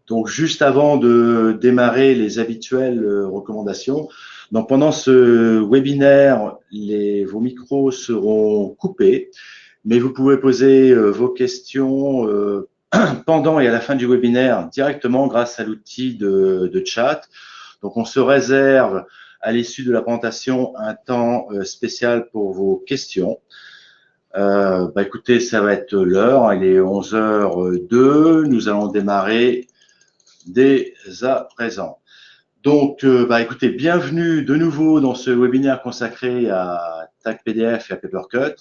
Donc, juste avant de démarrer les habituelles recommandations, donc pendant ce webinaire, vos micros seront coupés, mais vous pouvez poser vos questions pendant et à la fin du webinaire directement grâce à l'outil de chat. Donc, on se réserve à l'issue de la présentation un temps spécial pour vos questions. Écoutez, ça va être l'heure, il est 11h02, nous allons démarrer dès à présent. Donc, écoutez, bienvenue de nouveau dans ce webinaire consacré à TAC-PDF et à Papercut.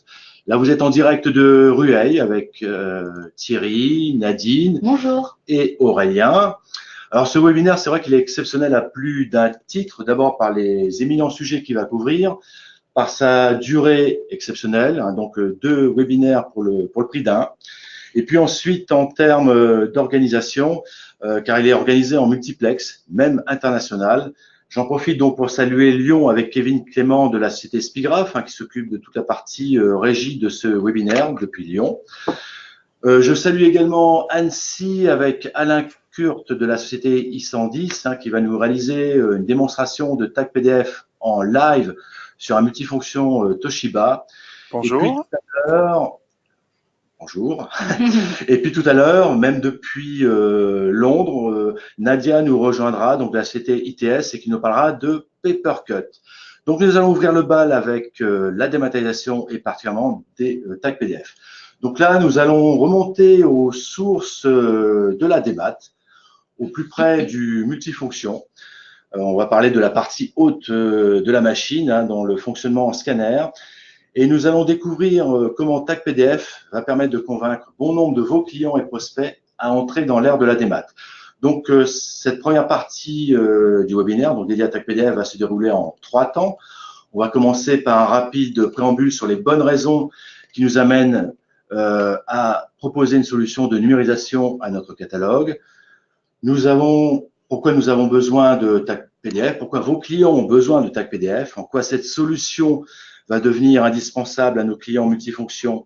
Là, vous êtes en direct de Rueil avec Thierry, Nadine Bonjour. Et Aurélien. Alors, ce webinaire, c'est vrai qu'il est exceptionnel à plus d'un titre. D'abord, par les éminents sujets qu'il va couvrir, par sa durée exceptionnelle, hein, donc 2 webinaires pour le prix d'un. Et puis ensuite, en termes d'organisation, car il est organisé en multiplex, même international. J'en profite donc pour saluer Lyon avec Kevin Clément de la société Spigraph, hein, qui s'occupe de toute la partie régie de ce webinaire depuis Lyon. Je salue également Annecy avec Alain Kurt de la société I110, hein, qui va nous réaliser une démonstration de TAC-PDF en live sur un multifonction Toshiba. Bonjour. Et puis tout à l'heure, bonjour. Et puis tout à l'heure, même depuis Londres, Nadia nous rejoindra, donc de la société ITS, et qui nous parlera de Papercut. Donc nous allons ouvrir le bal avec la dématérialisation et particulièrement des TAC-PDF. Donc là, nous allons remonter aux sources de la démat, au plus près du multifonction. On va parler de la partie haute de la machine, hein, dans le fonctionnement en scanner. Et nous allons découvrir comment TAC-PDF va permettre de convaincre bon nombre de vos clients et prospects à entrer dans l'ère de la démat. Donc, cette première partie du webinaire, donc dédiée à TAC-PDF, va se dérouler en 3 temps. On va commencer par un rapide préambule sur les bonnes raisons qui nous amènent à proposer une solution de numérisation à notre catalogue. Pourquoi nous avons besoin de TAC-PDF, pourquoi vos clients ont besoin de TAC-PDF, en quoi cette solution va devenir indispensable à nos clients multifonctions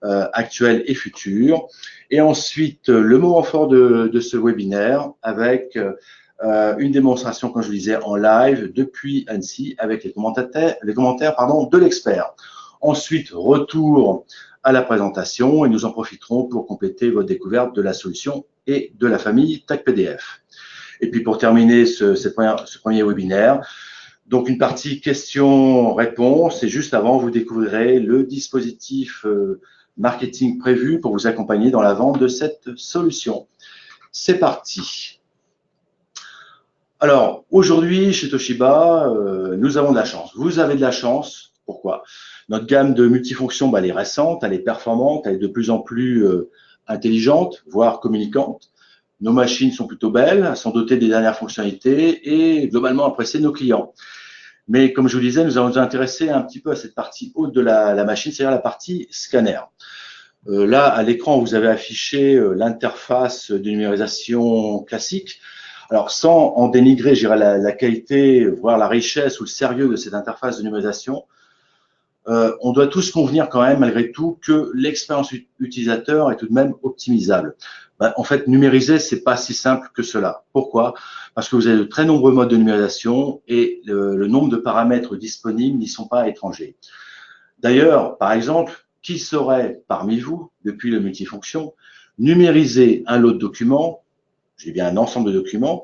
actuels et futurs. Et ensuite, le moment fort de ce webinaire avec une démonstration, comme je le disais, en live depuis Annecy avec les commentaires de l'expert. Ensuite, retour à la présentation et nous en profiterons pour compléter votre découverte de la solution et de la famille TAC-PDF. Et puis pour terminer ce premier webinaire, donc une partie questions-réponses et juste avant, vous découvrirez le dispositif marketing prévu pour vous accompagner dans la vente de cette solution. C'est parti. Alors, aujourd'hui, chez Toshiba, nous avons de la chance. Vous avez de la chance. Pourquoi? Notre gamme de multifonctions, elle est récente, elle est performante, elle est de plus en plus intelligente, voire communicante. Nos machines sont plutôt belles, elles sont dotées des dernières fonctionnalités et globalement appréciées de nos clients. Mais comme je vous disais, nous allons nous intéresser un petit peu à cette partie haute de la machine, c'est-à-dire la partie scanner. Là, à l'écran, vous avez affiché l'interface de numérisation classique. Alors, sans en dénigrer, je dirais, la qualité, voire la richesse ou le sérieux de cette interface de numérisation, on doit tous convenir quand même, malgré tout, que l'expérience utilisateur est tout de même optimisable. En fait, numériser, c'est pas si simple que cela. Pourquoi? Parce que vous avez de très nombreux modes de numérisation et le nombre de paramètres disponibles n'y sont pas étrangers. D'ailleurs, par exemple, qui saurait parmi vous, depuis le multifonction, numériser un lot de documents, j'ai bien un ensemble de documents,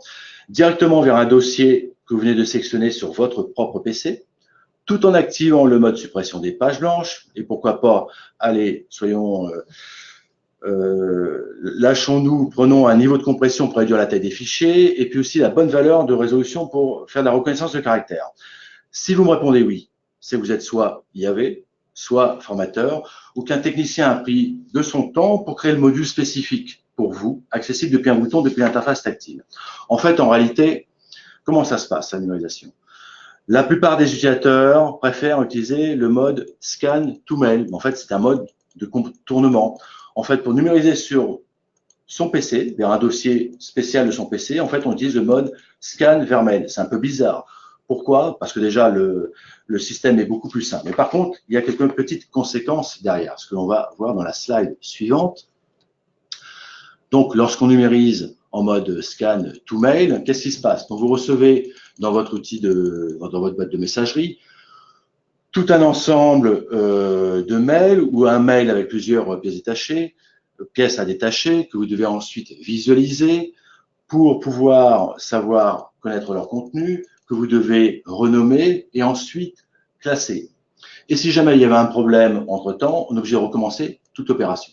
directement vers un dossier que vous venez de sélectionner sur votre propre PC, tout en activant le mode suppression des pages blanches, et pourquoi pas, allez, lâchons-nous, prenons un niveau de compression pour réduire la taille des fichiers, et puis aussi la bonne valeur de résolution pour faire de la reconnaissance de caractère. Si vous me répondez oui, c'est que vous êtes soit IAV, soit formateur, ou qu'un technicien a pris de son temps pour créer le module spécifique pour vous, accessible depuis un bouton, depuis l'interface tactile. En fait, en réalité, comment ça se passe, la numérisation? La plupart des utilisateurs préfèrent utiliser le mode Scan to Mail. En fait, c'est un mode de contournement. En fait, pour numériser sur son PC, vers un dossier spécial de son PC, en fait, on utilise le mode Scan vers Mail. C'est un peu bizarre. Pourquoi? Parce que déjà, le système est beaucoup plus simple. Mais par contre, il y a quelques petites conséquences derrière, ce que l'on va voir dans la slide suivante. Donc, lorsqu'on numérise en mode scan to mail. Qu'est-ce qui se passe? Donc, vous recevez dans votre outil dans votre boîte de messagerie tout un ensemble de mails ou un mail avec plusieurs pièces détachées, pièces à détacher que vous devez ensuite visualiser pour pouvoir connaître leur contenu, que vous devez renommer et ensuite classer. Et si jamais il y avait un problème entre-temps, on est obligé de recommencer toute l'opération.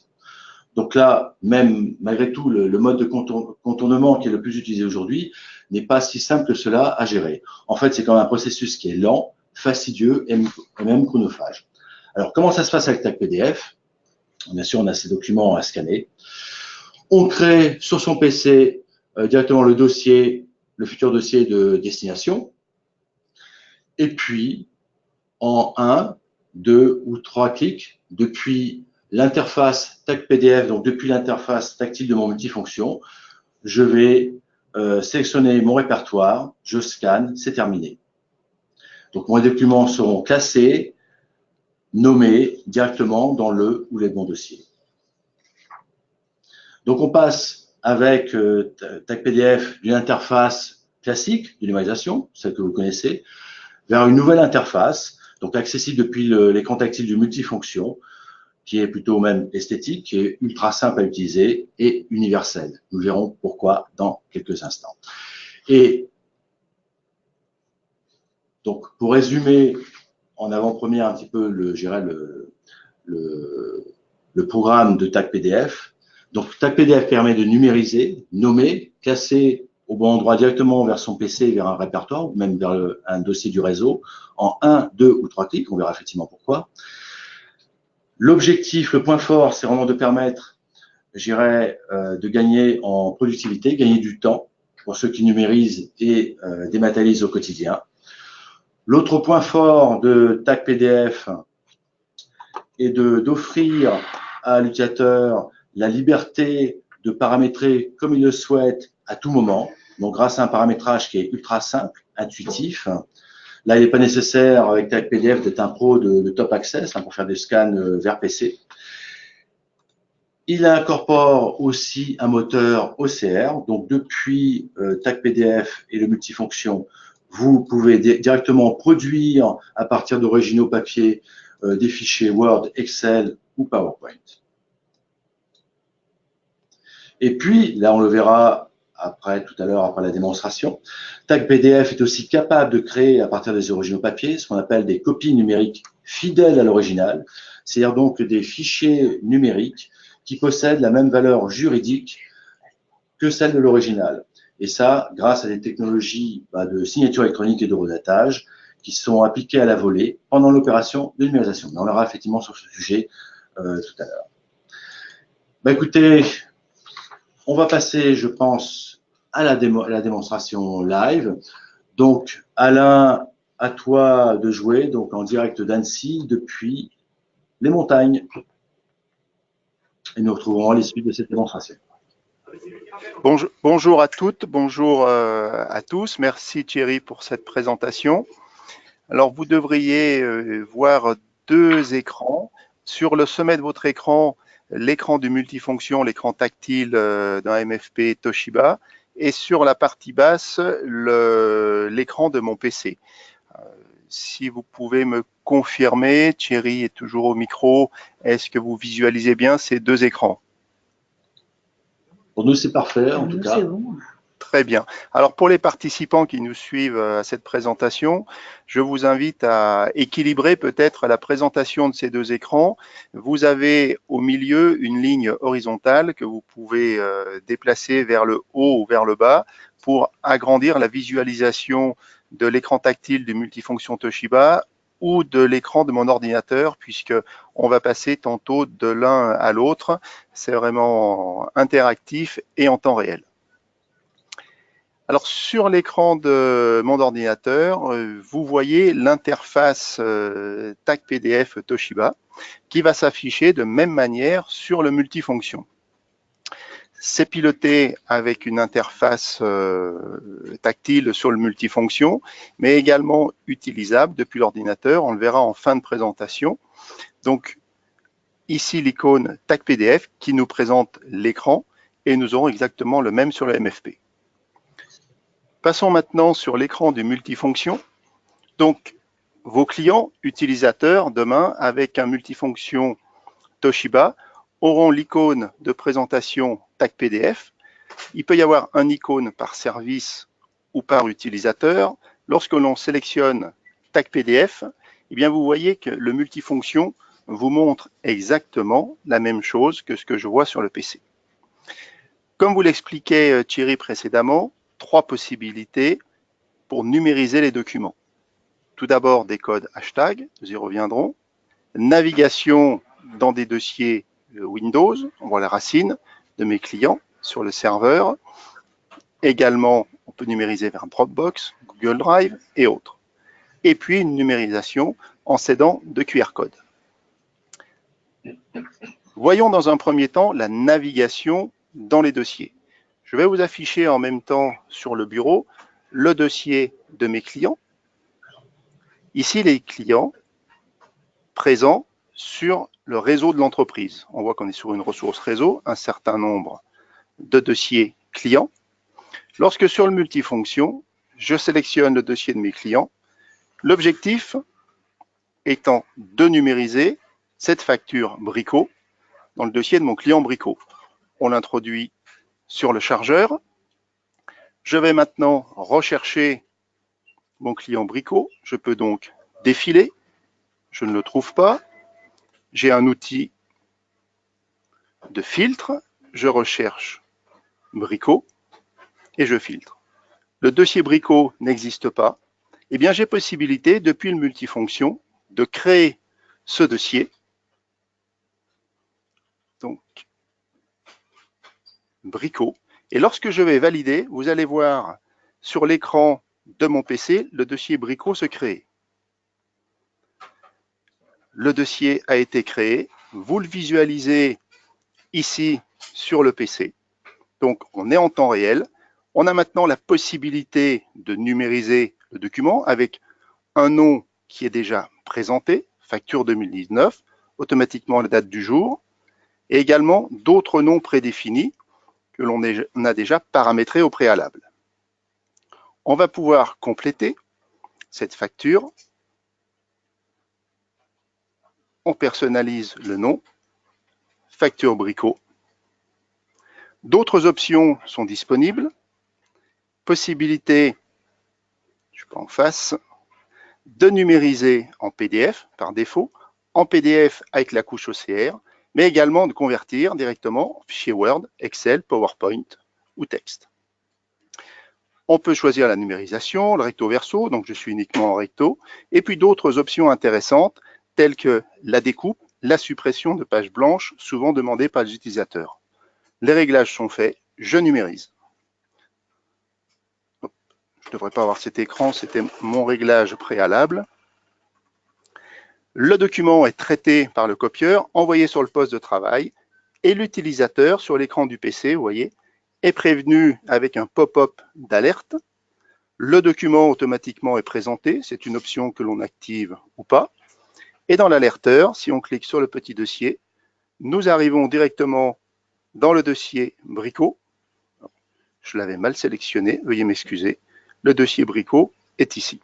Donc là, même malgré tout, le mode de contournement qui est le plus utilisé aujourd'hui n'est pas si simple que cela à gérer. En fait, c'est quand même un processus qui est lent, fastidieux et même chronophage. Alors, comment ça se passe avec Tag PDF? Bien sûr, on a ces documents à scanner. On crée sur son PC directement le dossier, le futur dossier de destination. Et puis, en 1, 2 ou 3 clics, depuis l'interface Tag PDF, donc depuis l'interface tactile de mon multifonction, je vais sélectionner mon répertoire, je scanne, c'est terminé. Donc, mes documents seront classés, nommés directement dans le ou les bons dossiers. Donc, on passe avec Tag PDF d'une interface classique de numérisation, celle que vous connaissez, vers une nouvelle interface, donc accessible depuis l'écran tactile du multifonction, qui est plutôt même esthétique, qui est ultra simple à utiliser et universelle. Nous verrons pourquoi dans quelques instants. Et donc, pour résumer en avant-première un petit peu le programme de Tag PDF, donc, Tag PDF permet de numériser, nommer, classer au bon endroit directement vers son PC, vers un répertoire, ou même vers un dossier du réseau, en 1, 2 ou 3 clics. On verra effectivement pourquoi. L'objectif, le point fort, c'est vraiment de permettre, je dirais, de gagner en productivité, gagner du temps pour ceux qui numérisent et dématérialisent au quotidien. L'autre point fort de Tag PDF est d'offrir à l'utilisateur la liberté de paramétrer comme il le souhaite à tout moment. Donc, grâce à un paramétrage qui est ultra simple, intuitif. Là, il n'est pas nécessaire avec Tag PDF d'être un pro de Top Access pour faire des scans vers PC. Il incorpore aussi un moteur OCR. Donc, depuis Tag PDF et le multifonction, vous pouvez directement produire à partir d'originaux papier des fichiers Word, Excel ou PowerPoint. Et puis, là, on le verra tout à l'heure, après la démonstration, Tag PDF est aussi capable de créer, à partir des originaux papier, ce qu'on appelle des copies numériques fidèles à l'original, c'est-à-dire donc des fichiers numériques qui possèdent la même valeur juridique que celle de l'original. Et ça, grâce à des technologies de signature électronique et de redatage qui sont appliquées à la volée pendant l'opération de numérisation. Mais on verra effectivement sur ce sujet tout à l'heure. Écoutez, on va passer, je pense, à la démonstration live. Donc, Alain, à toi de jouer, donc en direct d'Annecy, depuis les montagnes. Et nous retrouverons à l'issue de cette démonstration. Bonjour à toutes, bonjour à tous. Merci Thierry pour cette présentation. Alors, vous devriez voir deux écrans. Sur le sommet de votre écran, l'écran du multifonction, l'écran tactile d'un MFP Toshiba, et sur la partie basse, l'écran de mon PC. Si vous pouvez me confirmer, Thierry est toujours au micro, est-ce que vous visualisez bien ces deux écrans? Pour nous, c'est parfait, en tout cas. C'est bon. Très bien. Alors, pour les participants qui nous suivent à cette présentation, je vous invite à équilibrer peut-être la présentation de ces deux écrans. Vous avez au milieu une ligne horizontale que vous pouvez déplacer vers le haut ou vers le bas pour agrandir la visualisation de l'écran tactile du multifonction Toshiba ou de l'écran de mon ordinateur, puisque on va passer tantôt de l'un à l'autre. C'est vraiment interactif et en temps réel. Alors, sur l'écran de mon ordinateur, vous voyez l'interface Tag PDF Toshiba qui va s'afficher de même manière sur le multifonction. C'est piloté avec une interface tactile sur le multifonction, mais également utilisable depuis l'ordinateur. On le verra en fin de présentation. Donc, ici l'icône Tag PDF qui nous présente l'écran et nous aurons exactement le même sur le MFP. Passons maintenant sur l'écran du multifonction. Donc, vos clients utilisateurs, demain, avec un multifonction Toshiba, auront l'icône de présentation TAC PDF. Il peut y avoir un icône par service ou par utilisateur. Lorsque l'on sélectionne TAC PDF, eh bien vous voyez que le multifonction vous montre exactement la même chose que ce que je vois sur le PC. Comme vous l'expliquait Thierry précédemment, 3 possibilités pour numériser les documents. Tout d'abord, des codes hashtag, nous y reviendrons. Navigation dans des dossiers Windows, on voit la racine de mes clients sur le serveur. Également, on peut numériser vers Dropbox, Google Drive et autres. Et puis, une numérisation en s'aidant de QR code. Voyons dans un premier temps la navigation dans les dossiers. Je vais vous afficher en même temps sur le bureau le dossier de mes clients. Ici, les clients présents sur le réseau de l'entreprise. On voit qu'on est sur une ressource réseau, un certain nombre de dossiers clients. Lorsque sur le multifonction, je sélectionne le dossier de mes clients, l'objectif étant de numériser cette facture Brico dans le dossier de mon client Brico. On l'introduit sur le chargeur. Je vais maintenant rechercher mon client Brico. Je peux donc défiler. Je ne le trouve pas. J'ai un outil de filtre. Je recherche Brico et je filtre. Le dossier Brico n'existe pas. Eh bien, j'ai possibilité, depuis le multifonction, de créer ce dossier. Donc, Brico. Et lorsque je vais valider, vous allez voir sur l'écran de mon PC, le dossier Brico se crée. Le dossier a été créé. Vous le visualisez ici sur le PC. Donc, on est en temps réel. On a maintenant la possibilité de numériser le document avec un nom qui est déjà présenté, facture 2019, automatiquement la date du jour, et également d'autres noms prédéfinis que l'on a déjà paramétrés au préalable. On va pouvoir compléter cette facture. On personnalise le nom, facture Brico. D'autres options sont disponibles. Possibilité, je suis pas en face, de numériser en PDF par défaut, en PDF avec la couche OCR, mais également de convertir directement en fichier Word, Excel, PowerPoint ou texte. On peut choisir la numérisation, le recto verso, donc je suis uniquement en recto, et puis d'autres options intéressantes telles que la découpe, la suppression de pages blanches, souvent demandées par les utilisateurs. Les réglages sont faits, je numérise. Je ne devrais pas avoir cet écran, c'était mon réglage préalable. Le document est traité par le copieur, envoyé sur le poste de travail, et l'utilisateur, sur l'écran du PC, vous voyez, est prévenu avec un pop-up d'alerte. Le document automatiquement est présenté, c'est une option que l'on active ou pas. Et dans l'alerteur, si on clique sur le petit dossier, nous arrivons directement dans le dossier Brico. Je l'avais mal sélectionné, veuillez m'excuser. Le dossier Brico est ici.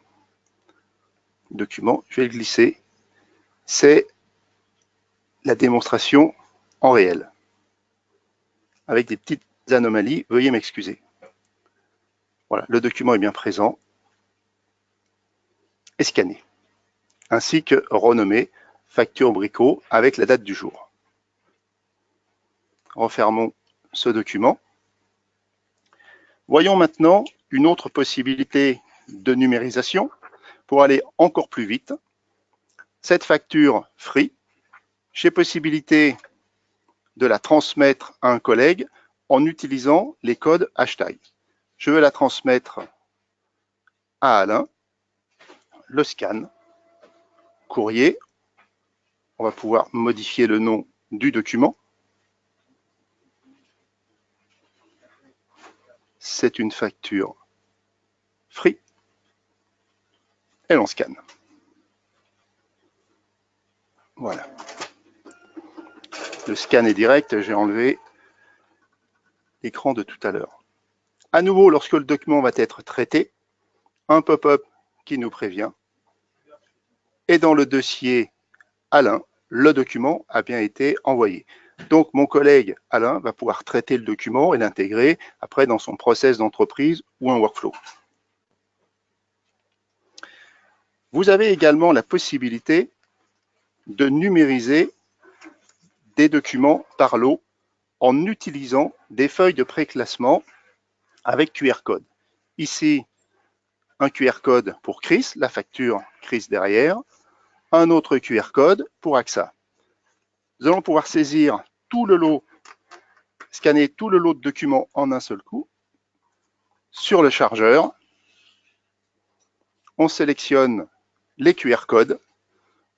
Document, je vais le glisser. C'est la démonstration en réel, avec des petites anomalies, veuillez m'excuser. Voilà, le document est bien présent et scanné, ainsi que renommé facture Brico avec la date du jour. Refermons ce document. Voyons maintenant une autre possibilité de numérisation pour aller encore plus vite. Cette facture Free, j'ai possibilité de la transmettre à un collègue en utilisant les codes hashtag. Je veux la transmettre à Alain, le scan, courrier, on va pouvoir modifier le nom du document. C'est une facture Free et l'on scanne. Voilà. Le scan est direct, j'ai enlevé l'écran de tout à l'heure. À nouveau, lorsque le document va être traité, un pop-up qui nous prévient. Et dans le dossier Alain, le document a bien été envoyé. Donc, mon collègue Alain va pouvoir traiter le document et l'intégrer après dans son process d'entreprise ou un workflow. Vous avez également la possibilité de numériser des documents par lot en utilisant des feuilles de préclassement avec QR code. Ici, un QR code pour CRIS, la facture CRIS derrière, un autre QR code pour AXA. Nous allons pouvoir saisir tout le lot, scanner tout le lot de documents en un seul coup. Sur le chargeur, on sélectionne les QR codes,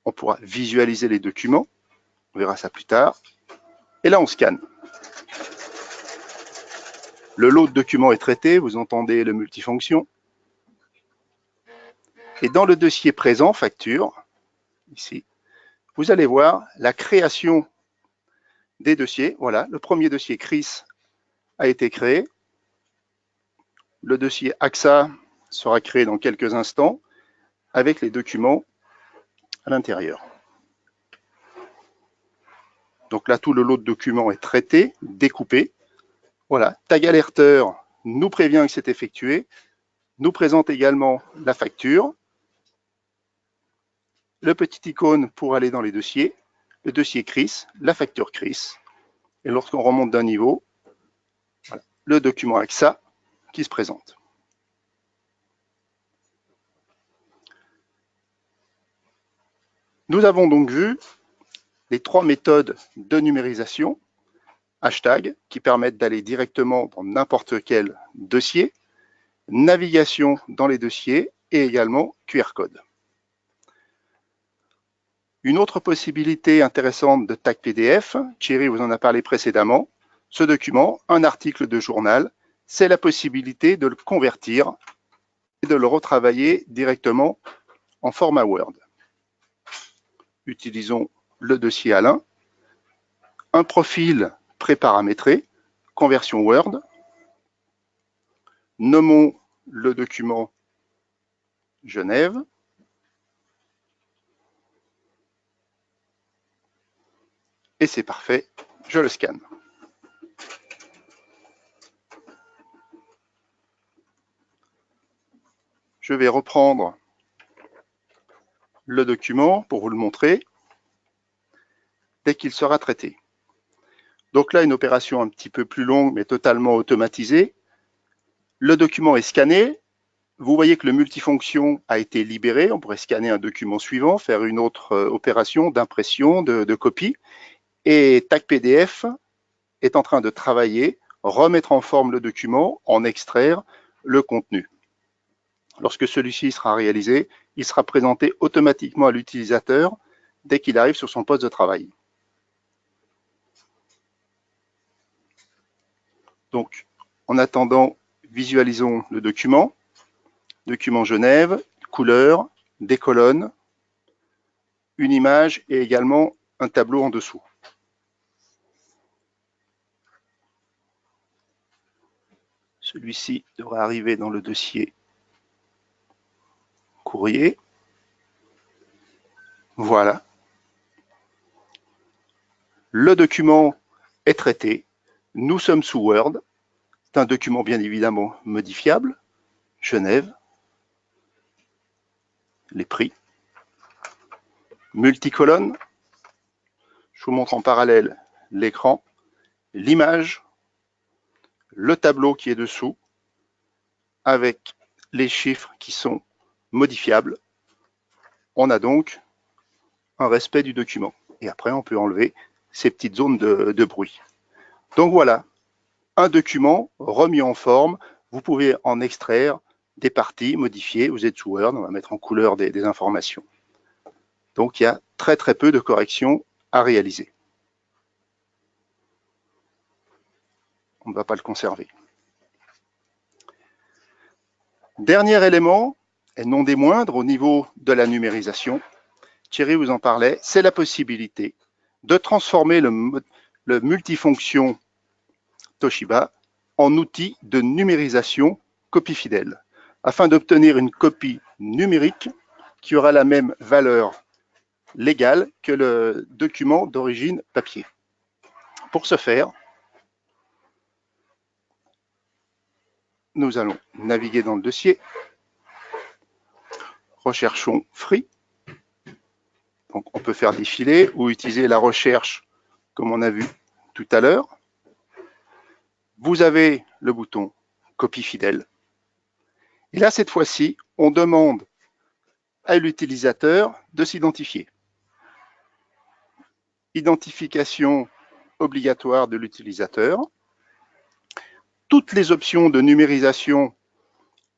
on pourra visualiser les documents, on verra ça plus tard, et là on scanne. Le lot de documents est traité, vous entendez le multifonction. Et dans le dossier présent, facture, ici, vous allez voir la création des dossiers. Voilà, le premier dossier CRIS a été créé. Le dossier AXA sera créé dans quelques instants avec les documents à l'intérieur. Donc là, tout le lot de documents est traité, découpé. Voilà, tag alerteur nous prévient que c'est effectué, nous présente également la facture, le petit icône pour aller dans les dossiers, le dossier CRIS, la facture CRIS. Et lorsqu'on remonte d'un niveau, voilà, le document AXA qui se présente. Nous avons donc vu les 3 méthodes de numérisation, hashtag, qui permettent d'aller directement dans n'importe quel dossier, navigation dans les dossiers et également QR code. Une autre possibilité intéressante de tag PDF, Thierry vous en a parlé précédemment, ce document, un article de journal, c'est la possibilité de le convertir et de le retravailler directement en format Word. Utilisons le dossier Alain, un profil préparamétré, conversion Word, nommons le document Genève, et c'est parfait, je le scanne. Je vais reprendre le document pour vous le montrer dès qu'il sera traité. Donc là, une opération un petit peu plus longue, mais totalement automatisée. Le document est scanné. Vous voyez que le multifonction a été libéré. On pourrait scanner un document suivant, faire une autre opération d'impression, de copie. Et Tag PDF est en train de travailler, remettre en forme le document, en extraire le contenu. Lorsque celui-ci sera réalisé, il sera présenté automatiquement à l'utilisateur dès qu'il arrive sur son poste de travail. Donc, en attendant, visualisons le document. Document Genève, couleur, des colonnes, une image et également un tableau en dessous. Celui-ci devrait arriver dans le dossier courrier. Voilà. Le document est traité. Nous sommes sous Word. C'est un document bien évidemment modifiable. Genève. Les prix. Multicolonne. Je vous montre en parallèle l'écran, l'image, le tableau qui est dessous, avec les chiffres qui sont modifiables. On a donc un respect du document. Et après, on peut enlever ces petites zones de bruit. Donc voilà, un document remis en forme. Vous pouvez en extraire des parties, modifier. Vous êtes sous Word, on va mettre en couleur des informations. Donc il y a très très peu de corrections à réaliser. On ne va pas le conserver. Dernier élément, et non des moindres, au niveau de la numérisation, Thierry vous en parlait, c'est la possibilité de transformer le multifonction Toshiba en outil de numérisation copie fidèle, afin d'obtenir une copie numérique qui aura la même valeur légale que le document d'origine papier. Pour ce faire, nous allons naviguer dans le dossier, recherchons Free. Donc on peut faire défiler ou utiliser la recherche comme on a vu tout à l'heure. Vous avez le bouton copie fidèle. Et là, cette fois-ci, on demande à l'utilisateur de s'identifier. Identification obligatoire de l'utilisateur. Toutes les options de numérisation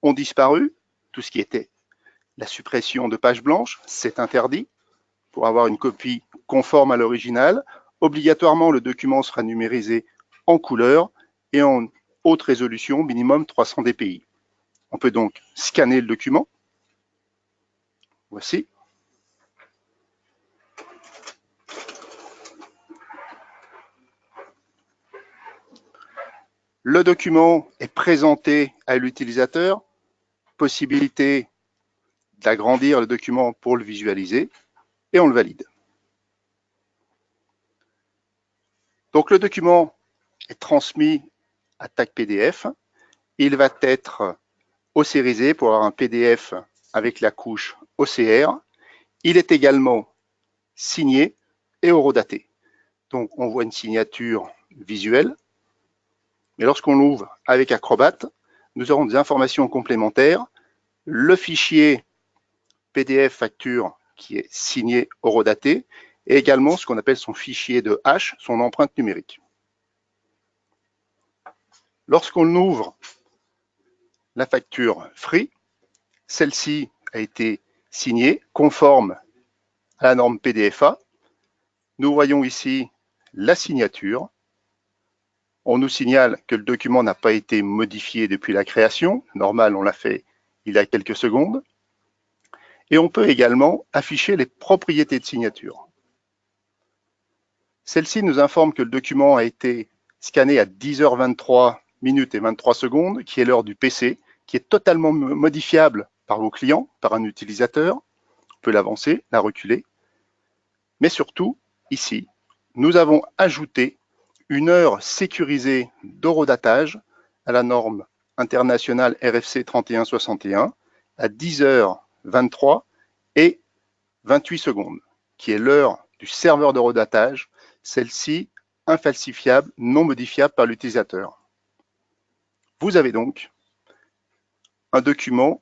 ont disparu. Tout ce qui était la suppression de pages blanches, c'est interdit. Pour avoir une copie conforme à l'original, obligatoirement, le document sera numérisé en couleur et en haute résolution, minimum 300 dpi. On peut donc scanner le document. Voici. Le document est présenté à l'utilisateur. Possibilité d'agrandir le document pour le visualiser et on le valide. Donc le document est transmis à TAC PDF. Il va être océrisé pour avoir un PDF avec la couche OCR. Il est également signé et horodaté. Donc on voit une signature visuelle. Mais lorsqu'on l'ouvre avec Acrobat, nous aurons des informations complémentaires. Le fichier PDF facture qui est signé horodaté et également ce qu'on appelle son fichier de hash, son empreinte numérique. Lorsqu'on ouvre la facture Free, celle-ci a été signée conforme à la norme PDFA. Nous voyons ici la signature. On nous signale que le document n'a pas été modifié depuis la création. Normal, on l'a fait il y a quelques secondes. Et on peut également afficher les propriétés de signature. Celle-ci nous informe que le document a été scanné à 10h23 minutes et 23 secondes, qui est l'heure du PC, qui est totalement modifiable par vos clients, par un utilisateur. On peut l'avancer, la reculer. Mais surtout, ici, nous avons ajouté une heure sécurisée d'horodatage à la norme internationale RFC 3161 à 10h23 et 28 secondes, qui est l'heure du serveur d'horodatage, celle-ci infalsifiable, non modifiable par l'utilisateur. Vous avez donc un document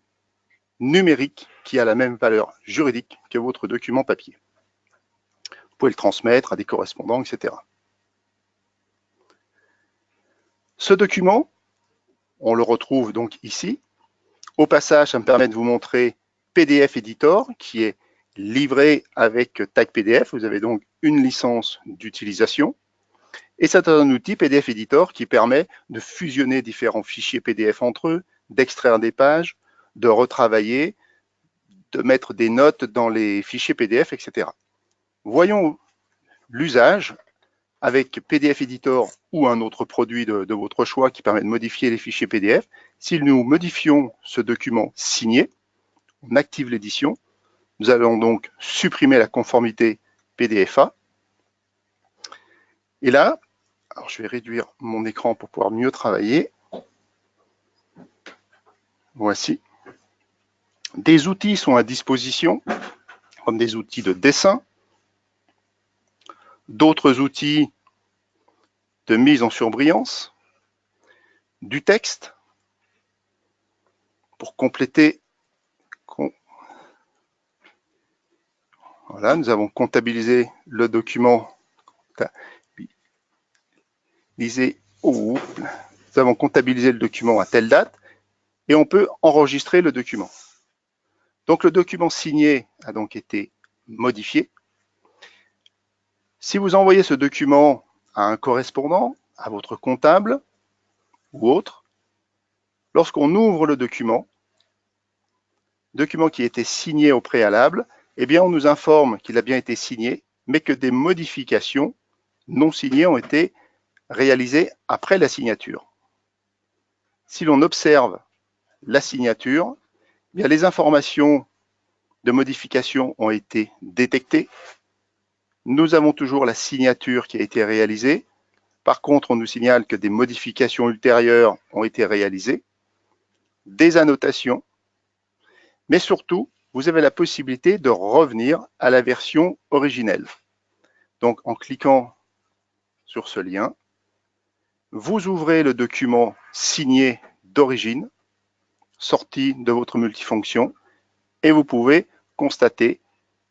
numérique qui a la même valeur juridique que votre document papier. Vous pouvez le transmettre à des correspondants, etc. Ce document, on le retrouve donc ici. Au passage, ça me permet de vous montrer PDF Editor qui est livré avec TAC PDF. Vous avez donc une licence d'utilisation. Et c'est un outil PDF Editor qui permet de fusionner différents fichiers PDF entre eux, d'extraire des pages, de retravailler, de mettre des notes dans les fichiers PDF, etc. Voyons l'usage avec PDF Editor ou un autre produit de votre choix qui permet de modifier les fichiers PDF. Si nous modifions ce document signé, on active l'édition. Nous allons donc supprimer la conformité PDFA. Et là, alors je vais réduire mon écran pour pouvoir mieux travailler. Voici. Des outils sont à disposition, comme des outils de dessin, d'autres outils de mise en surbrillance, du texte pour compléter. Voilà, nous avons comptabilisé le document. Nous avons comptabilisé le document à telle date et on peut enregistrer le document. Donc le document signé a donc été modifié. Si vous envoyez ce document à un correspondant, à votre comptable ou autre, lorsqu'on ouvre le document qui a été signé au préalable, eh bien on nous informe qu'il a bien été signé, mais que des modifications non signées ont été réalisées après la signature. si l'on observe la signature, eh bien les informations de modification ont été détectées. Nous avons toujours la signature qui a été réalisée. Par contre, on nous signale que des modifications ultérieures ont été réalisées, des annotations, mais surtout, vous avez la possibilité de revenir à la version originelle. Donc, en cliquant sur ce lien, vous ouvrez le document signé d'origine, sorti de votre multifonction, et vous pouvez constater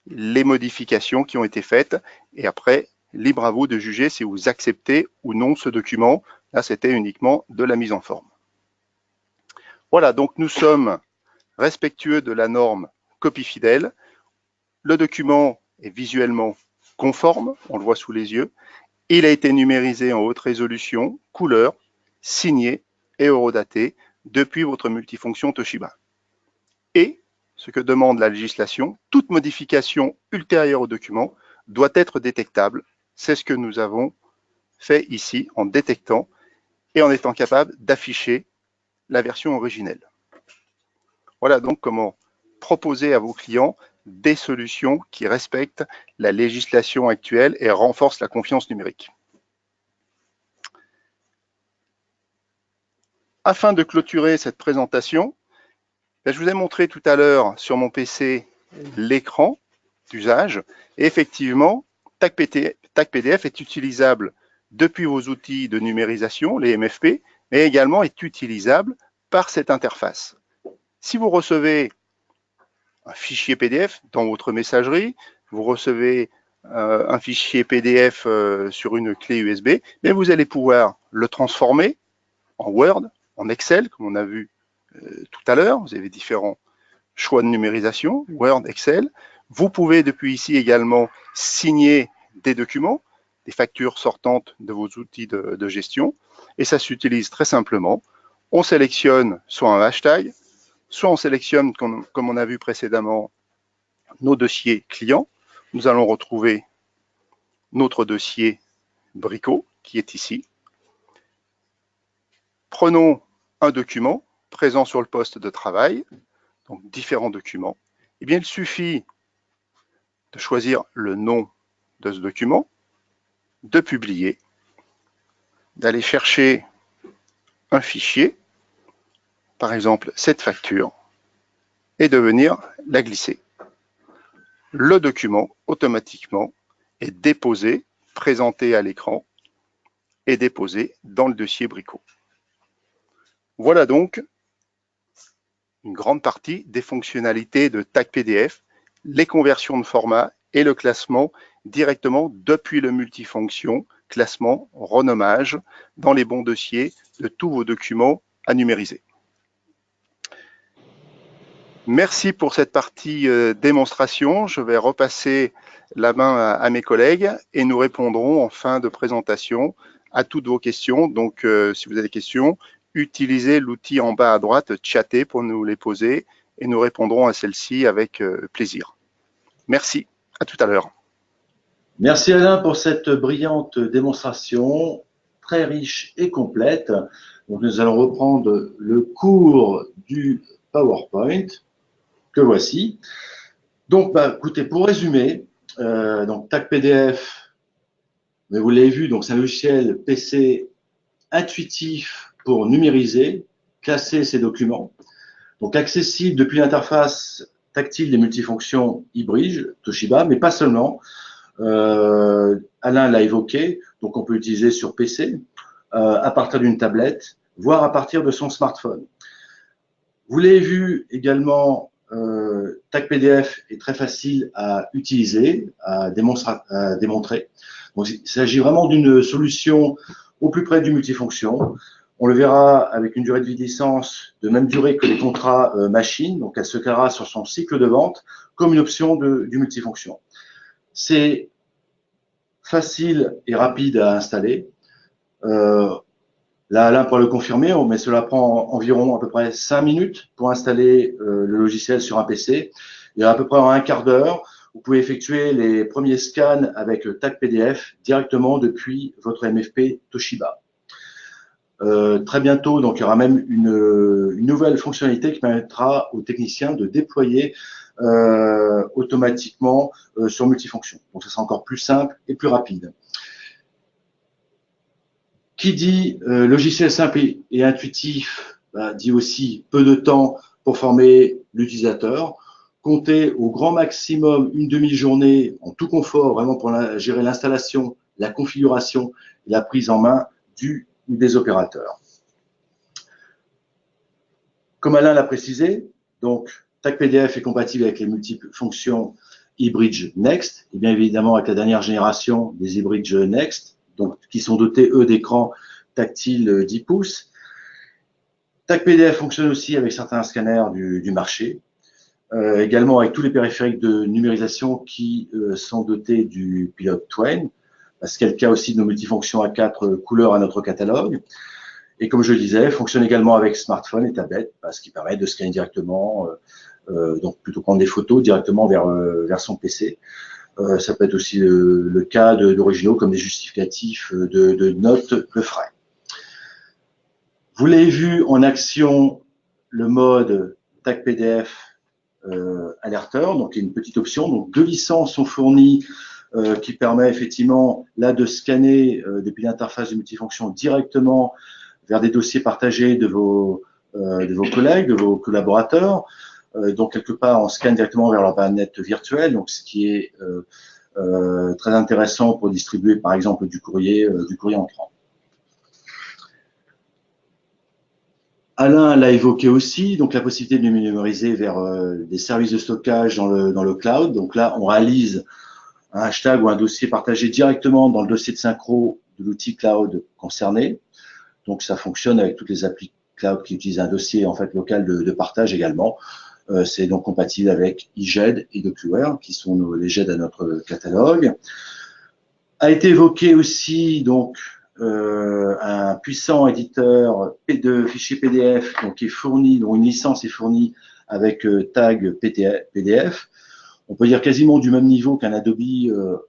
les modifications qui ont été faites. Et après, libre à vous de juger si vous acceptez ou non ce document. Là, c'était uniquement de la mise en forme. Voilà, donc nous sommes respectueux de la norme copie fidèle. Le document est visuellement conforme, on le voit sous les yeux. Il a été numérisé en haute résolution, couleur, signé et horodaté depuis votre multifonction Toshiba. Et, ce que demande la législation, toute modification ultérieure au document doit être détectable. C'est ce que nous avons fait ici en détectant et en étant capable d'afficher la version originelle. Voilà donc comment proposer à vos clients des solutions qui respectent la législation actuelle et renforcent la confiance numérique. Afin de clôturer cette présentation, je vous ai montré tout à l'heure sur mon PC l'écran d'usage. Et effectivement, TAC-PDF est utilisable depuis vos outils de numérisation, les MFP, mais également est utilisable par cette interface. Si vous recevez un fichier PDF dans votre messagerie, vous recevez un fichier PDF sur une clé USB, mais vous allez pouvoir le transformer en Word, en Excel, comme on a vu tout à l'heure. Vous avez différents choix de numérisation, Word, Excel. Vous pouvez depuis ici également signer des documents, des factures sortantes de vos outils de gestion, et ça s'utilise très simplement. On sélectionne soit un hashtag, soit on sélectionne, comme on a vu précédemment, nos dossiers clients. Nous allons retrouver notre dossier Brico, qui est ici. Prenons un document présent sur le poste de travail, donc différents documents. Eh bien, il suffit de choisir le nom de ce document, de publier, d'aller chercher un fichier, par exemple cette facture, et de venir la glisser. Le document, automatiquement, est déposé, présenté à l'écran et déposé dans le dossier Brico. Voilà donc une grande partie des fonctionnalités de TAC-PDF, les conversions de format et le classement directement depuis le multifonction, classement, renommage dans les bons dossiers de tous vos documents à numériser. Merci pour cette partie démonstration. Je vais repasser la main à mes collègues et nous répondrons en fin de présentation à toutes vos questions. Donc, si vous avez des questions, utilisez l'outil en bas à droite, chatter, pour nous les poser et nous répondrons à celles-ci avec plaisir. Merci, à tout à l'heure. Merci Alain pour cette brillante démonstration, très riche et complète. Donc, nous allons reprendre le cours du PowerPoint que voici. Donc, écoutez, pour résumer, donc TAC-PDF, mais vous l'avez vu, donc c'est un logiciel PC intuitif pour numériser, classer ces documents. Donc accessible depuis l'interface tactile des multifonctions Hibrige, Toshiba, mais pas seulement. Alain l'a évoqué, donc on peut l'utiliser sur PC, à partir d'une tablette, voire à partir de son smartphone. Vous l'avez vu également, TAC-PDF est très facile à utiliser, à démontrer. Donc, il s'agit vraiment d'une solution au plus près du multifonction. On le verra avec une durée de vie de licence de même durée que les contrats machine, donc elle se carrera sur son cycle de vente comme une option du multifonction. C'est facile et rapide à installer. Là, Alain pourra le confirmer, mais cela prend environ à peu près 5 minutes pour installer le logiciel sur un PC. Et à peu près en un quart d'heure, vous pouvez effectuer les premiers scans avec le TAC-PDF directement depuis votre MFP Toshiba. Très bientôt, donc il y aura même une nouvelle fonctionnalité qui permettra aux techniciens de déployer automatiquement sur multifonction. Donc, ce sera encore plus simple et plus rapide. Qui dit logiciel simple et intuitif, dit aussi peu de temps pour former l'utilisateur. Comptez au grand maximum une demi-journée en tout confort, vraiment pour gérer l'installation, la configuration et la prise en main du ou des opérateurs. Comme Alain l'a précisé, donc TAC-PDF est compatible avec les multiples fonctions eBridge Next, et bien évidemment avec la dernière génération des eBridge Next, donc, qui sont dotés, eux, d'écrans tactiles 10 pouces. TAC-PDF fonctionne aussi avec certains scanners du marché, également avec tous les périphériques de numérisation qui sont dotés du pilote Twain, ce qui est le cas aussi de nos multifonctions à 4 couleurs à notre catalogue. Et comme je le disais, fonctionne également avec smartphone et tablette, ce qui permet de scanner directement, donc plutôt prendre des photos directement vers son PC. Ça peut être aussi le cas d'originaux comme des justificatifs de notes de frais. Vous l'avez vu en action, le mode TAC-PDF alerteur, donc il y a une petite option. Donc 2 licences sont fournies qui permet effectivement là de scanner depuis l'interface de multifonction directement vers des dossiers partagés de vos collègues, de vos collaborateurs. Donc, quelque part, on scanne directement vers leur planète virtuelle, donc ce qui est très intéressant pour distribuer, par exemple, du courrier entrant. Alain l'a évoqué aussi, donc la possibilité de numériser vers des services de stockage dans le cloud. Donc là, on réalise un hashtag ou un dossier partagé directement dans le dossier de synchro de l'outil cloud concerné. Donc, ça fonctionne avec toutes les applis cloud qui utilisent un dossier en fait local de partage également. C'est donc compatible avec eGED et DocuWare, qui sont les GED à notre catalogue. A été évoqué aussi donc un puissant éditeur de fichiers PDF, donc qui est fourni, dont une licence est fournie avec tag PDF. On peut dire quasiment du même niveau qu'un Adobe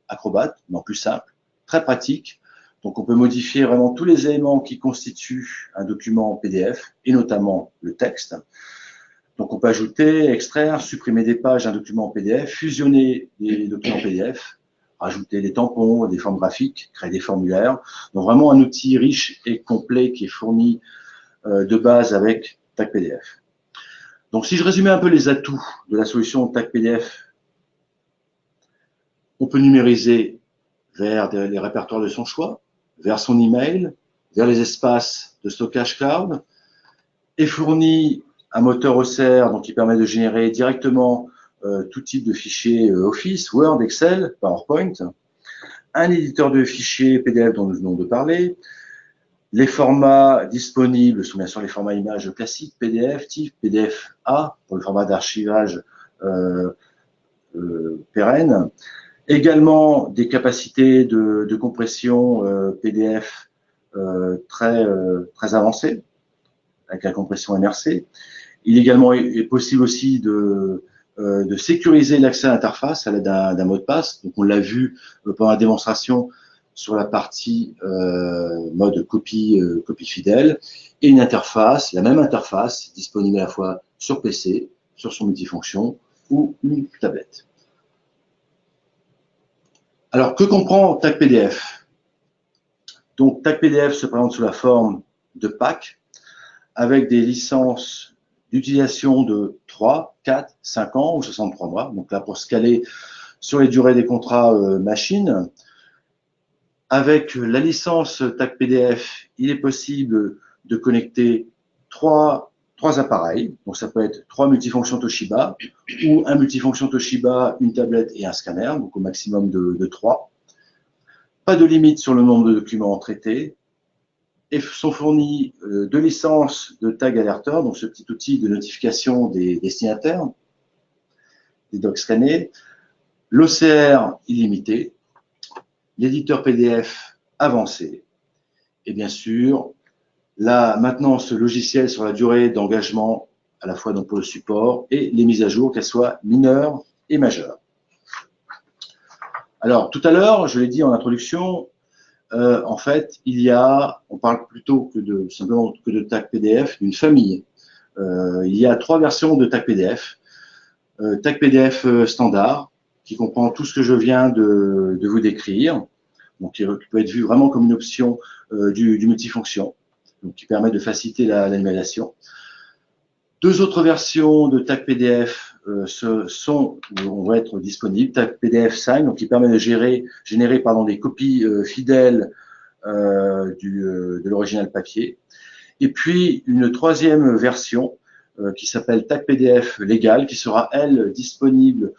Acrobat, non plus simple, très pratique. Donc, on peut modifier vraiment tous les éléments qui constituent un document PDF, et notamment le texte. Donc, on peut ajouter, extraire, supprimer des pages d'un document PDF, fusionner des documents PDF, rajouter des tampons, des formes graphiques, créer des formulaires. Donc, vraiment un outil riche et complet qui est fourni de base avec TAC-PDF. Donc, si je résumais un peu les atouts de la solution TAC-PDF, on peut numériser vers les répertoires de son choix, vers son email, vers les espaces de stockage cloud, est fourni un moteur OCR donc qui permet de générer directement tout type de fichiers Office, Word, Excel, PowerPoint, un éditeur de fichiers PDF dont nous venons de parler. Les formats disponibles sont bien sûr les formats images classiques, PDF, TIFF, PDF-A pour le format d'archivage pérenne. Également des capacités de compression PDF très avancées, avec la compression MRC. Il également est possible aussi de sécuriser l'accès à l'interface à l'aide d'un mot de passe. Donc on l'a vu pendant la démonstration sur la partie mode copie fidèle, et une interface, la même interface, disponible à la fois sur PC, sur son multifonction ou une tablette. Alors, que comprend TAC-PDF? Donc, TAC-PDF se présente sous la forme de pack avec des licences d'utilisation de 3, 4, 5 ans ou 63 mois. Donc là, pour scaler sur les durées des contrats machines. Avec la licence TAC-PDF, il est possible de connecter trois appareils. Donc, ça peut être 3 multifonctions Toshiba ou un multifonction Toshiba, une tablette et un scanner, donc au maximum de 3. Pas de limite sur le nombre de documents traités. Et sont fournis 2 licences de tag alerteur, donc ce petit outil de notification des destinataires, des docs scannés, l'OCR illimité, l'éditeur PDF avancé, et bien sûr, la maintenance logicielle sur la durée d'engagement, à la fois donc pour le support et les mises à jour, qu'elles soient mineures et majeures. Alors, tout à l'heure, je l'ai dit en introduction, en fait, on parle plutôt que simplement que de TAC PDF, d'une famille. Il y a 3 versions de TAC PDF. TAC PDF standard, qui comprend tout ce que je viens de vous décrire, donc qui peut être vu vraiment comme une option du multifonction, donc qui permet de faciliter la numérisation. 2 autres versions de TAC PDF vont être disponibles. TAC PDF Sign, donc qui permet de générer des copies fidèles de l'original papier. Et puis une 3e version qui s'appelle TAC PDF Légal, qui sera, elle, disponible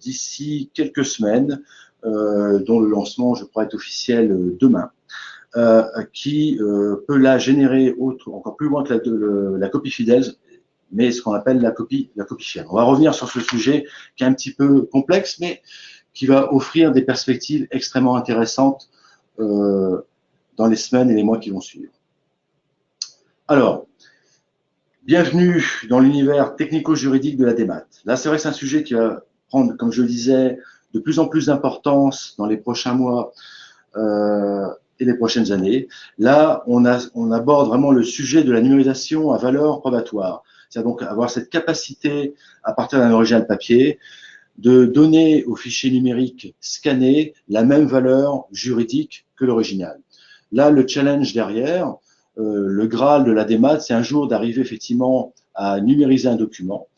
d'ici quelques semaines, dont le lancement, je crois, est officiel demain, qui peut la générer encore plus loin que la copie fidèle, mais ce qu'on appelle la copie fiable. On va revenir sur ce sujet qui est un petit peu complexe, mais qui va offrir des perspectives extrêmement intéressantes dans les semaines et les mois qui vont suivre. Alors, bienvenue dans l'univers technico-juridique de la démat. Là, c'est vrai que c'est un sujet qui va prendre, comme je le disais, de plus en plus d'importance dans les prochains mois et les prochaines années. Là, on aborde vraiment le sujet de la numérisation à valeur probatoire. C'est-à-dire donc avoir cette capacité, à partir d'un original papier, de donner au fichier numérique scanné la même valeur juridique que l'original. Là, le challenge derrière, le Graal de la démat, c'est un jour d'arriver effectivement à numériser un document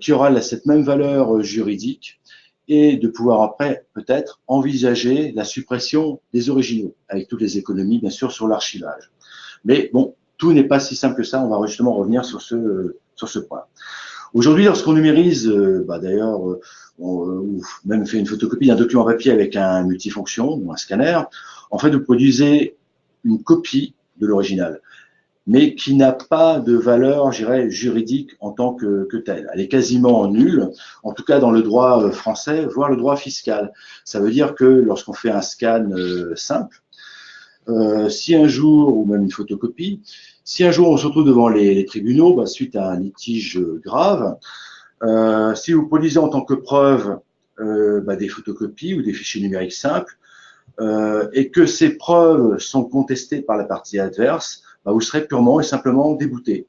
qui aura cette même valeur juridique et de pouvoir après peut-être envisager la suppression des originaux, avec toutes les économies bien sûr sur l'archivage. Mais bon, tout n'est pas si simple que ça, on va justement revenir sur ce point. Aujourd'hui, lorsqu'on numérise, d'ailleurs, ou même fait une photocopie d'un document papier avec un multifonction ou un scanner, en fait, vous produisez une copie de l'original, mais qui n'a pas de valeur, je dirais, juridique en tant que telle. Elle est quasiment nulle, en tout cas dans le droit français, voire le droit fiscal. Ça veut dire que lorsqu'on fait un scan simple, si un jour, ou même une photocopie, si un jour on se retrouve devant les tribunaux, suite à un litige grave, si vous produisez en tant que preuve des photocopies ou des fichiers numériques simples, et que ces preuves sont contestées par la partie adverse, vous serez purement et simplement débouté.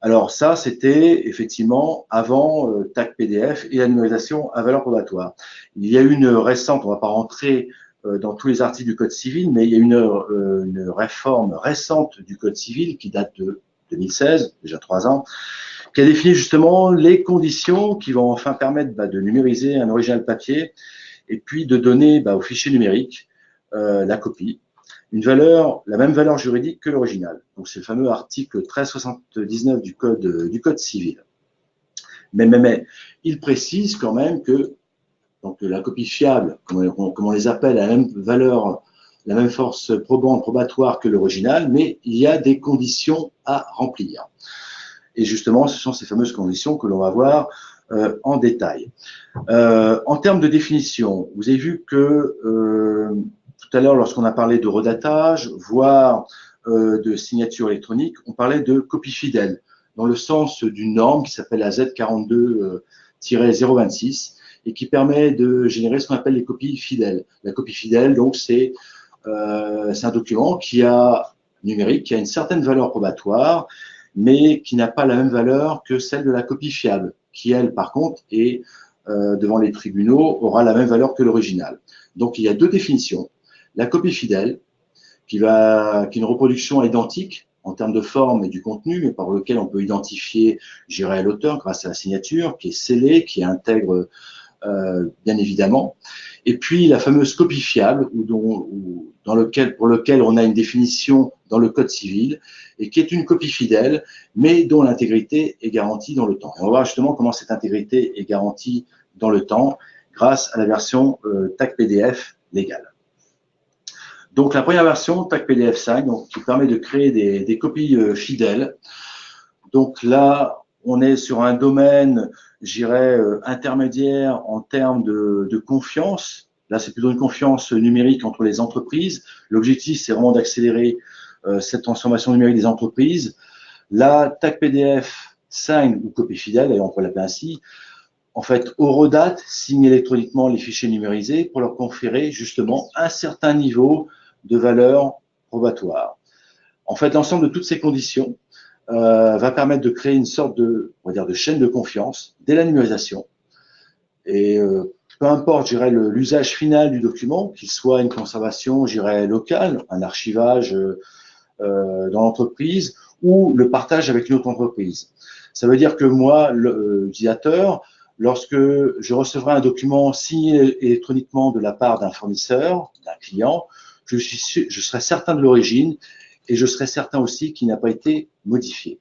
Alors ça, c'était effectivement avant TAC PDF et la numérisation à valeur probatoire. Il y a eu une récente, on ne va pas rentrer dans tous les articles du Code civil, mais il y a une réforme récente du Code civil qui date de 2016, déjà 3 ans, qui a défini justement les conditions qui vont enfin permettre de numériser un original papier et puis de donner au fichier numérique la copie, la même valeur juridique que l'original. Donc c'est le fameux article 1379 du Code civil. Mais il précise quand même que donc la copie fiable, comme on les appelle, a la même valeur, la même force probante, probatoire que l'original, mais il y a des conditions à remplir. Et justement, ce sont ces fameuses conditions que l'on va voir en détail. En termes de définition, vous avez vu que tout à l'heure, lorsqu'on a parlé de redatage, voire de signature électronique, on parlait de copie fidèle, dans le sens d'une norme qui s'appelle la Z42-026 et qui permet de générer ce qu'on appelle les copies fidèles. La copie fidèle, donc, c'est un document numérique qui a une certaine valeur probatoire, mais qui n'a pas la même valeur que celle de la copie fiable, qui, elle, par contre, est devant les tribunaux, aura la même valeur que l'original. Donc, il y a 2 définitions. La copie fidèle, qui est une reproduction identique en termes de forme et du contenu, mais par lequel on peut identifier, l'auteur grâce à la signature, qui est scellée, qui est intègre bien évidemment. Et puis la fameuse copie fiable, pour lequel on a une définition dans le Code civil, et qui est une copie fidèle, mais dont l'intégrité est garantie dans le temps. Et on va voir justement comment cette intégrité est garantie dans le temps grâce à la version TAC PDF légale. Donc la première version, TAC PDF 5, qui permet de créer des copies fidèles. Donc là, on est sur un domaine, intermédiaire en termes de confiance. Là, c'est plutôt une confiance numérique entre les entreprises. L'objectif, c'est vraiment d'accélérer cette transformation numérique des entreprises. La TAC PDF Sign ou copie fidèle, d'ailleurs on peut l'appeler ainsi, en fait, horodatent, signent électroniquement les fichiers numérisés pour leur conférer justement un certain niveau de valeur probatoire. En fait, l'ensemble de toutes ces conditions va permettre de créer une sorte de, on va dire, de chaîne de confiance dès la numérisation. Et peu importe, je dirais, l'usage final du document, qu'il soit une conservation, je dirais, locale, un archivage dans l'entreprise ou le partage avec une autre entreprise. Ça veut dire que moi, l'utilisateur, lorsque je recevrai un document signé électroniquement de la part d'un fournisseur, d'un client, je serai certain de l'origine et je serai certain aussi qu'il n'a pas été modifié.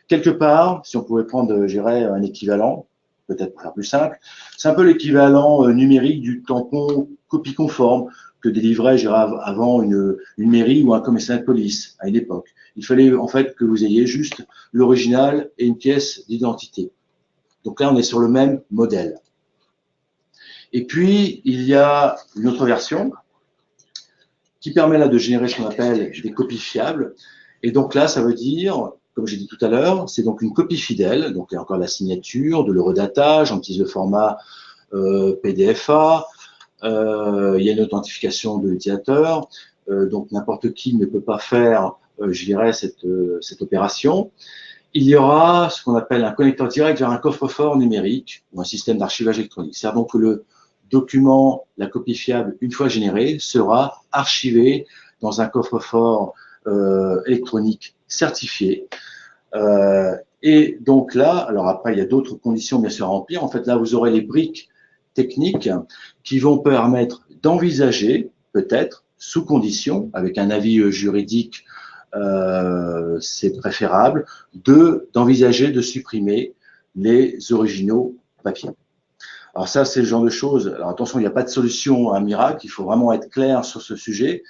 Quelque part, si on pouvait prendre, je dirais, un équivalent, peut-être pour faire plus simple, c'est un peu l'équivalent numérique du tampon copie conforme que délivrait, je dirais, avant une mairie ou un commissariat de police à une époque. Il fallait en fait que vous ayez juste l'original et une pièce d'identité. Donc là, on est sur le même modèle. Et puis, il y a une autre version qui permet là de générer ce qu'on appelle des copies fiables. Et donc là, ça veut dire, comme j'ai dit tout à l'heure, c'est donc une copie fidèle. Donc il y a encore la signature, de l'horodatage, en petit de format PDFA. Il y a une authentification de l'utilisateur. Donc n'importe qui ne peut pas faire, je dirais, cette opération. Il y aura ce qu'on appelle un connecteur direct vers un coffre-fort numérique ou un système d'archivage électronique. C'est donc que le document, la copie fiable, une fois générée, sera archivé dans un coffre-fort électronique certifié. Et donc là, alors après, il y a d'autres conditions bien sûr à remplir. En fait, là, vous aurez les briques techniques qui vont permettre d'envisager, peut-être, sous condition, avec un avis juridique, c'est préférable, d'envisager de supprimer les originaux papier. Alors ça, c'est le genre de choses. Alors attention, il n'y a pas de solution à miracle. Il faut vraiment être clair sur ce sujet.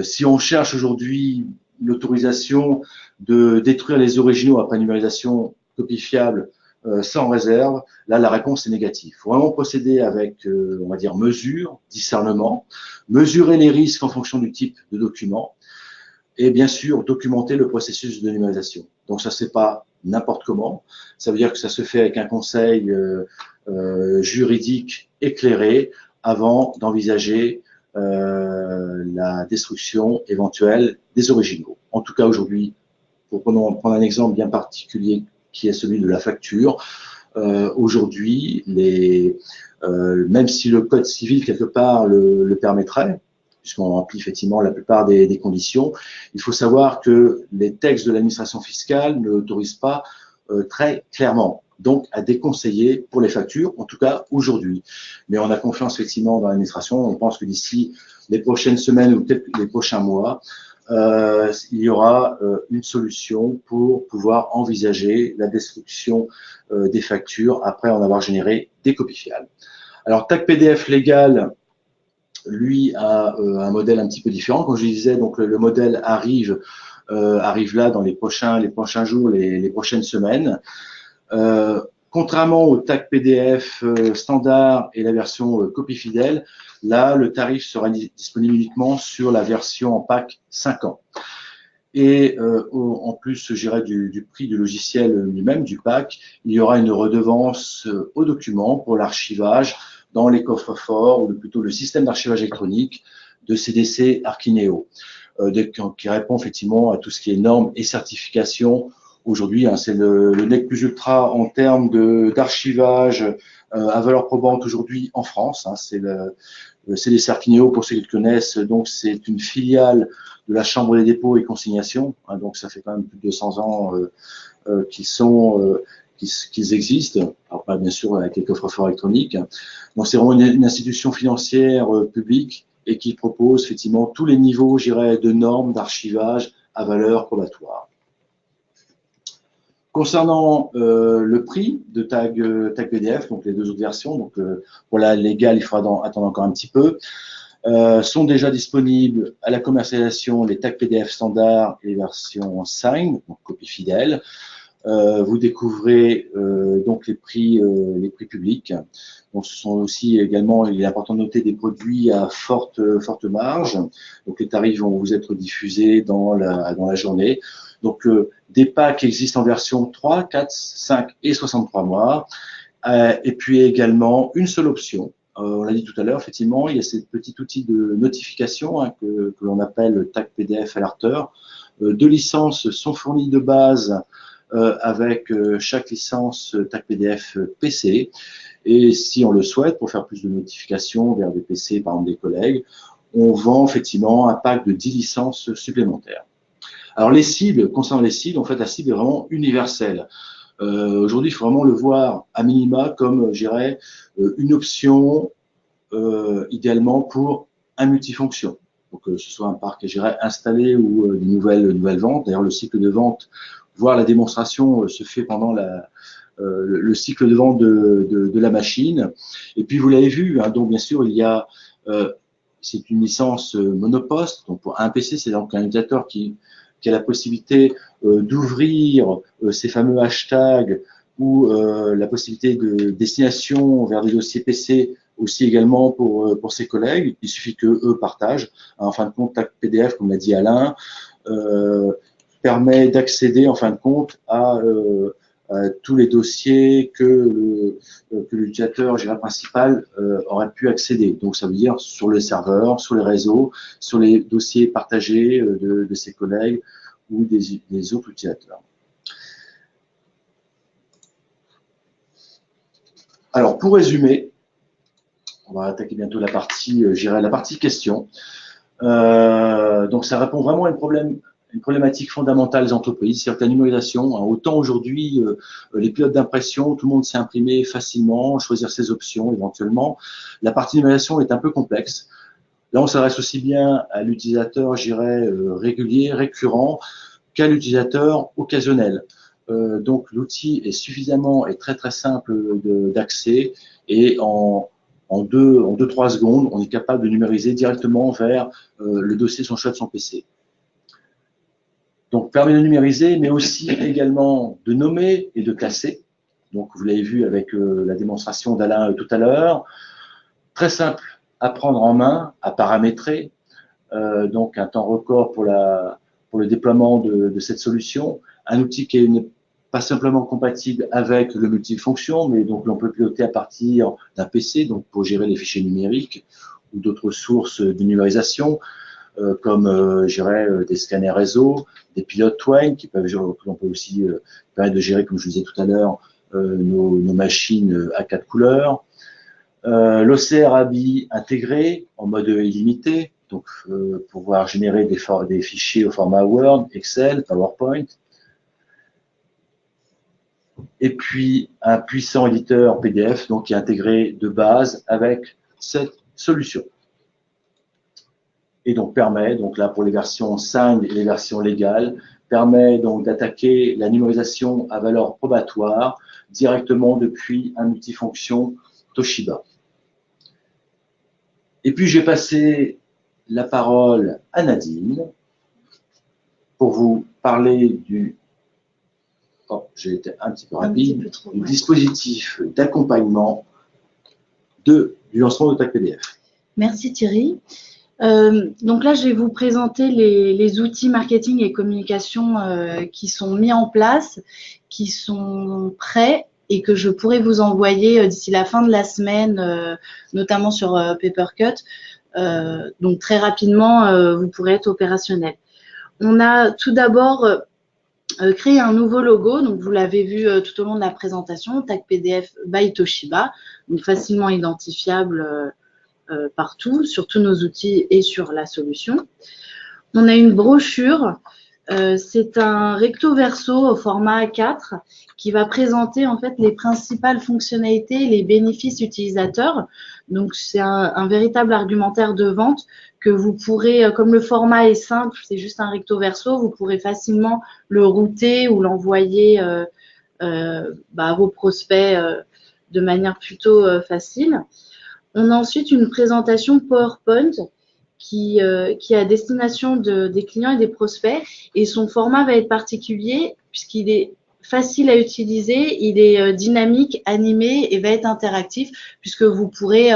Si on cherche aujourd'hui l'autorisation de détruire les originaux après numérisation copie fiable sans réserve, là, la réponse est négative. Il faut vraiment procéder avec, on va dire, mesure, discernement, mesurer les risques en fonction du type de document et bien sûr documenter le processus de numérisation. Donc ça, c'est pas n'importe comment. Ça veut dire que ça se fait avec un conseil juridique éclairé avant d'envisager la destruction éventuelle des originaux. En tout cas, aujourd'hui, pour prendre un exemple bien particulier qui est celui de la facture, aujourd'hui, même si le code civil, quelque part, le permettrait, puisqu'on remplit effectivement la plupart des conditions, il faut savoir que les textes de l'administration fiscale ne l'autorisent pas très clairement, donc à déconseiller pour les factures, en tout cas aujourd'hui. Mais on a confiance effectivement dans l'administration, on pense que d'ici les prochaines semaines ou peut-être les prochains mois, il y aura une solution pour pouvoir envisager la destruction des factures après en avoir généré des copies fiables. Alors TAC PDF légal, lui, a un modèle un petit peu différent. Comme je disais, donc le modèle arrive là dans les prochains jours, les prochaines semaines. Contrairement au TAC PDF standard et la version copie fidèle, là, le tarif sera disponible uniquement sur la version en pack 5 ans. Et en plus, je dirais, du prix du logiciel lui-même, du pack, il y aura une redevance au document pour l'archivage dans les coffres forts ou plutôt le système d'archivage électronique de CDC Archineo, qui répond effectivement à tout ce qui est normes et certifications. Aujourd'hui, c'est le NEC plus ultra en termes d'archivage à valeur probante aujourd'hui en France. C'est le CDC Archineo, pour ceux qui le connaissent, donc c'est une filiale de la Chambre des dépôts et consignations. Donc ça fait quand même plus de 200 ans qu'ils existent, alors pas bien sûr avec les coffres-forts électroniques. Donc c'est vraiment une institution financière publique et qui propose effectivement tous les niveaux, je dirais, de normes d'archivage à valeur probatoire. Concernant le prix de TAC PDF, donc les deux autres versions, donc pour la légale, il faudra attendre encore un petit peu, sont déjà disponibles à la commercialisation les TAC PDF standards et les versions Sign, donc copie fidèle. Vous découvrez donc les prix publics. Donc, ce sont aussi également, il est important de noter, des produits à forte marge. Donc, les tarifs vont vous être diffusés dans la journée. Donc, des packs existent en version 3, 4, 5 et 63 mois, Et puis également une seule option. On l'a dit tout à l'heure, effectivement, il y a ce petit outil de notification hein, que l'on appelle Tag PDF Alerter. 2 licences sont fournies de base avec chaque licence Tag PDF PC. Et si on le souhaite, pour faire plus de notifications vers des PC, par exemple des collègues, on vend effectivement un pack de 10 licences supplémentaires. Alors les cibles, concernant les cibles, en fait, la cible est vraiment universelle. Aujourd'hui, il faut vraiment le voir à minima comme, je dirais, une option idéalement pour un multifonction. Donc, que ce soit un parc, je dirais, installé ou de nouvelles ventes. D'ailleurs, le cycle de vente, voire la démonstration, se fait pendant le cycle de vente de la machine. Et puis, vous l'avez vu, hein, donc bien sûr, il y a, c'est une licence monoposte. Donc, pour un PC, c'est donc un utilisateur qui a la possibilité d'ouvrir ces fameux hashtags ou la possibilité de destination vers des dossiers PC aussi également pour ses collègues. Il suffit que eux partagent. En fin de compte, Tag PDF, comme l'a dit Alain, permet d'accéder en fin de compte à tous les dossiers que l'utilisateur principal aurait pu accéder. Donc, ça veut dire sur le serveur, sur les réseaux, sur les dossiers partagés de ses collègues ou des autres utilisateurs. Alors, pour résumer, on va attaquer bientôt la partie, la partie questions. Donc, ça répond vraiment à une problématique fondamentale des entreprises, c'est-à-dire que la numérisation, hein, autant aujourd'hui, les pilotes d'impression, tout le monde sait imprimer facilement, choisir ses options éventuellement. La partie numérisation est un peu complexe. Là, on s'adresse aussi bien à l'utilisateur, régulier, récurrent, qu'à l'utilisateur occasionnel. Donc, l'outil est suffisamment et très très simple d'accès et en 2-3 secondes, on est capable de numériser directement vers le dossier son choix de son PC. Donc, permet de numériser, mais aussi également de nommer et de classer. Donc, vous l'avez vu avec la démonstration d'Alain tout à l'heure. Très simple à prendre en main, à paramétrer. Donc, un temps record pour le déploiement de cette solution. Un outil qui est pas simplement compatible avec le multifonction, mais donc l'on peut piloter à partir d'un PC, donc pour gérer les fichiers numériques ou d'autres sources de numérisation, comme des scanners réseau, des pilotes Twain qui peuvent on peut aussi permettre de gérer, comme je vous disais tout à l'heure, nos machines à 4 couleurs. L'OCR ABI intégré en mode illimité, donc pouvoir générer des fichiers au format Word, Excel, PowerPoint. Et puis un puissant éditeur PDF donc qui est intégré de base avec cette solution. Et donc permet, donc là pour les versions 5 et les versions légales, permet donc d'attaquer la numérisation à valeur probatoire directement depuis un multifonction Toshiba. Et puis j'ai passé la parole à Nadine pour vous parler du j'ai été un petit peu rapide, du dispositif d'accompagnement du lancement de Tag PDF. Merci Thierry. Donc là, je vais vous présenter les outils marketing et communication qui sont mis en place, qui sont prêts et que je pourrais vous envoyer d'ici la fin de la semaine, notamment sur Papercut. Donc très rapidement, vous pourrez être opérationnel. On a tout d'abord créé un nouveau logo, donc vous l'avez vu tout au long de la présentation, Tag PDF by Toshiba, donc facilement identifiable partout, sur tous nos outils et sur la solution. On a une brochure, c'est un recto verso au format A4 qui va présenter en fait les principales fonctionnalités et les bénéfices utilisateurs. Donc c'est un véritable argumentaire de vente que vous pourrez, comme le format est simple, c'est juste un recto verso, vous pourrez facilement le router ou l'envoyer à vos prospects de manière plutôt facile. On a ensuite une présentation PowerPoint qui est à destination des clients et des prospects, et son format va être particulier puisqu'il est facile à utiliser, il est dynamique, animé et va être interactif puisque vous pourrez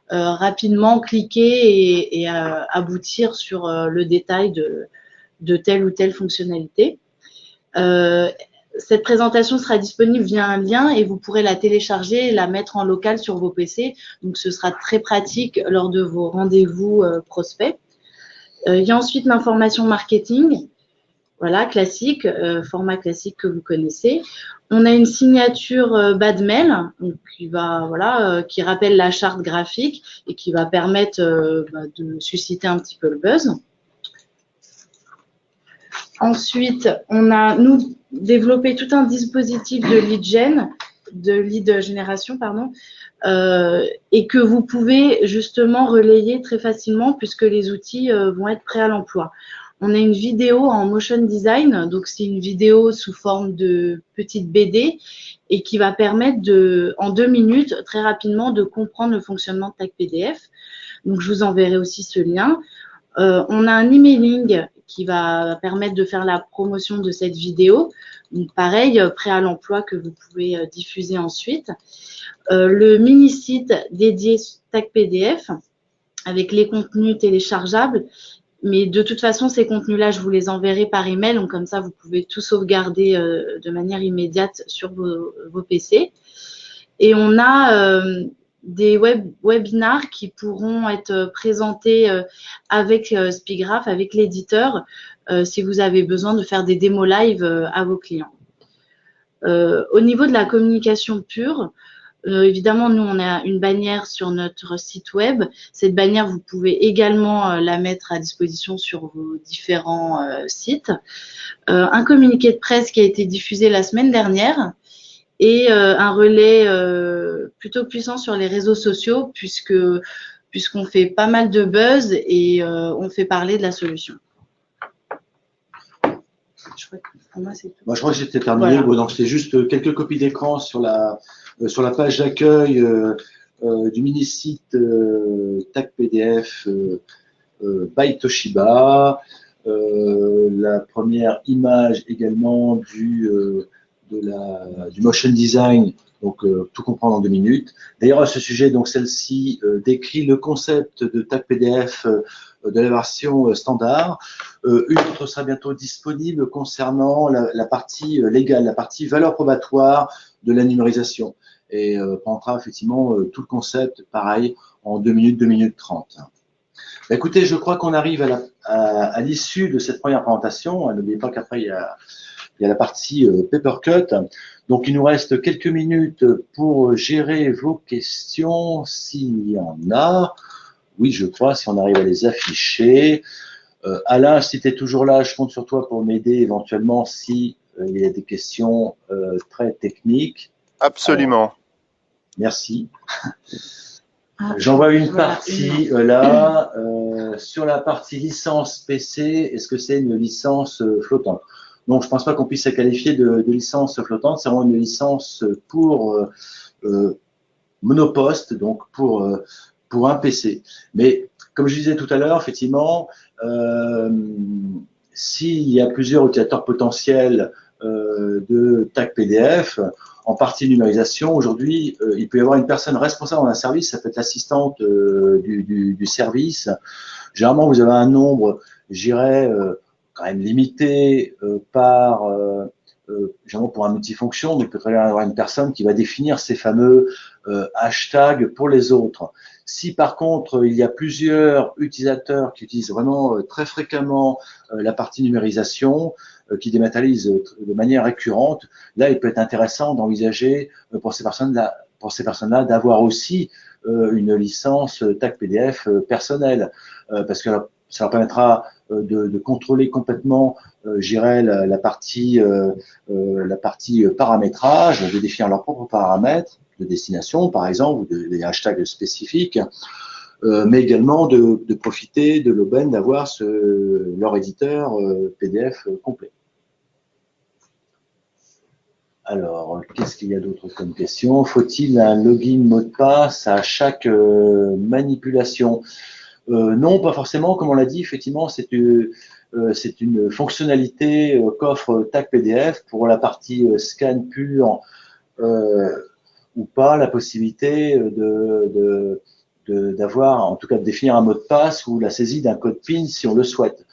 rapidement cliquer et aboutir sur le détail de telle ou telle fonctionnalité. cette présentation sera disponible via un lien et vous pourrez la télécharger et la mettre en local sur vos PC. Donc, ce sera très pratique lors de vos rendez-vous prospects. Il y a ensuite l'information marketing. Voilà, classique, format classique que vous connaissez. On a une signature bas de mail donc qui rappelle la charte graphique et qui va permettre de susciter un petit peu le buzz. Ensuite, on a, nous, développé tout un dispositif de lead génération, et que vous pouvez justement relayer très facilement puisque les outils vont être prêts à l'emploi. On a une vidéo en motion design, donc c'est une vidéo sous forme de petite BD et qui va permettre en 2 minutes, très rapidement, de comprendre le fonctionnement de Tag PDF. Donc, je vous enverrai aussi ce lien. On a un emailing qui va permettre de faire la promotion de cette vidéo. Donc, pareil, prêt à l'emploi que vous pouvez diffuser ensuite. Le mini-site dédié Tag PDF avec les contenus téléchargeables. Mais de toute façon, ces contenus-là, je vous les enverrai par email. Donc, comme ça, vous pouvez tout sauvegarder de manière immédiate sur vos PC. Et on a des webinars qui pourront être présentés avec Spigraph, avec l'éditeur, si vous avez besoin de faire des démos live à vos clients. Au niveau de la communication pure, évidemment, nous, on a une bannière sur notre site web. Cette bannière, vous pouvez également la mettre à disposition sur vos différents sites. Un communiqué de presse qui a été diffusé la semaine dernière et un relais plutôt puissant sur les réseaux sociaux puisqu'on fait pas mal de buzz et on fait parler de la solution. Je crois que pour moi, c'est tout. Moi, je crois que j'étais terminé. Voilà. Bon, donc, c'est juste quelques copies d'écran sur la page d'accueil du mini-site Tag PDF by Toshiba. La première image également du motion design, donc tout comprendre en 2 minutes. D'ailleurs, à ce sujet, donc celle-ci décrit le concept de Tag PDF de la version standard. Une autre sera bientôt disponible concernant la partie légale, la partie valeur probatoire de la numérisation. Et prendra effectivement tout le concept, pareil, en 2 minutes, 2 minutes 30. Écoutez, je crois qu'on arrive à l'issue de cette première présentation. N'oubliez pas qu'après, il y a la partie Papercut. Donc, il nous reste quelques minutes pour gérer vos questions, s'il y en a. Oui, je crois, si on arrive à les afficher. Alain, si tu es toujours là, je compte sur toi pour m'aider éventuellement si il y a des questions très techniques. Absolument. Alors, merci. J'en vois une partie là. Sur la partie licence PC, est-ce que c'est une licence flottante? Donc, je ne pense pas qu'on puisse la qualifier de licence flottante. C'est vraiment une licence pour monoposte, donc pour un PC. Mais comme je disais tout à l'heure, effectivement, s'il y a plusieurs utilisateurs potentiels de Tag PDF, en partie numérisation, aujourd'hui, il peut y avoir une personne responsable dans un service, ça peut être l'assistante du service. Généralement, vous avez un nombre, je dirais, quand même limité généralement pour un multifonction, mais il peut très bien y avoir une personne qui va définir ces fameux hashtags pour les autres. Si par contre, il y a plusieurs utilisateurs qui utilisent vraiment très fréquemment la partie numérisation, qui dématérialisent de manière récurrente, là, il peut être intéressant d'envisager pour ces personnes-là d'avoir aussi une licence Tag PDF personnelle, parce que ça leur permettra de contrôler complètement, j'irais, la partie paramétrage, de définir leurs propres paramètres de destination, par exemple, ou des hashtags spécifiques, mais également de profiter de l'aubaine d'avoir leur éditeur PDF complet. Alors, qu'est-ce qu'il y a d'autre comme question? Faut-il un login mot de passe à chaque manipulation? Non, pas forcément. Comme on l'a dit, effectivement, c'est une fonctionnalité qu'offre Tag PDF pour la partie scan pur ou pas, la possibilité d'avoir, en tout cas de définir un mot de passe ou la saisie d'un code PIN si on le souhaite.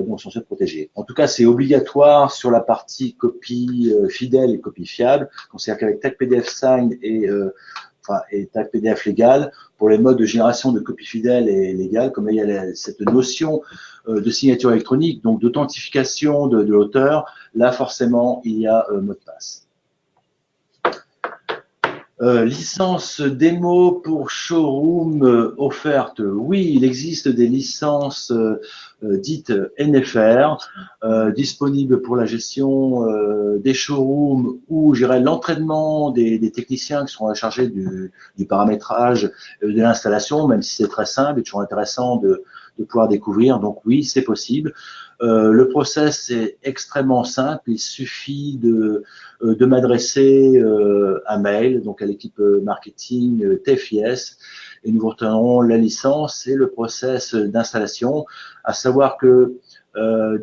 donc censé protéger. En tout cas, c'est obligatoire sur la partie copie fidèle et copie fiable. C'est-à-dire qu'avec Tag PDF Sign et Tag PDF légal, pour les modes de génération de copie fidèle et légale, comme il y a cette notion de signature électronique, donc d'authentification de l'auteur, là forcément il y a mot de passe. Licence démo pour showroom offerte. Oui, il existe des licences dites NFR disponibles pour la gestion des showrooms ou l'entraînement des techniciens qui seront chargés du paramétrage de l'installation, même si c'est très simple et toujours intéressant de pouvoir découvrir. Donc oui, c'est possible. Le process est extrêmement simple. Il suffit de m'adresser un mail donc à l'équipe marketing TFIS et nous vous retiendrons la licence et le process d'installation. À savoir que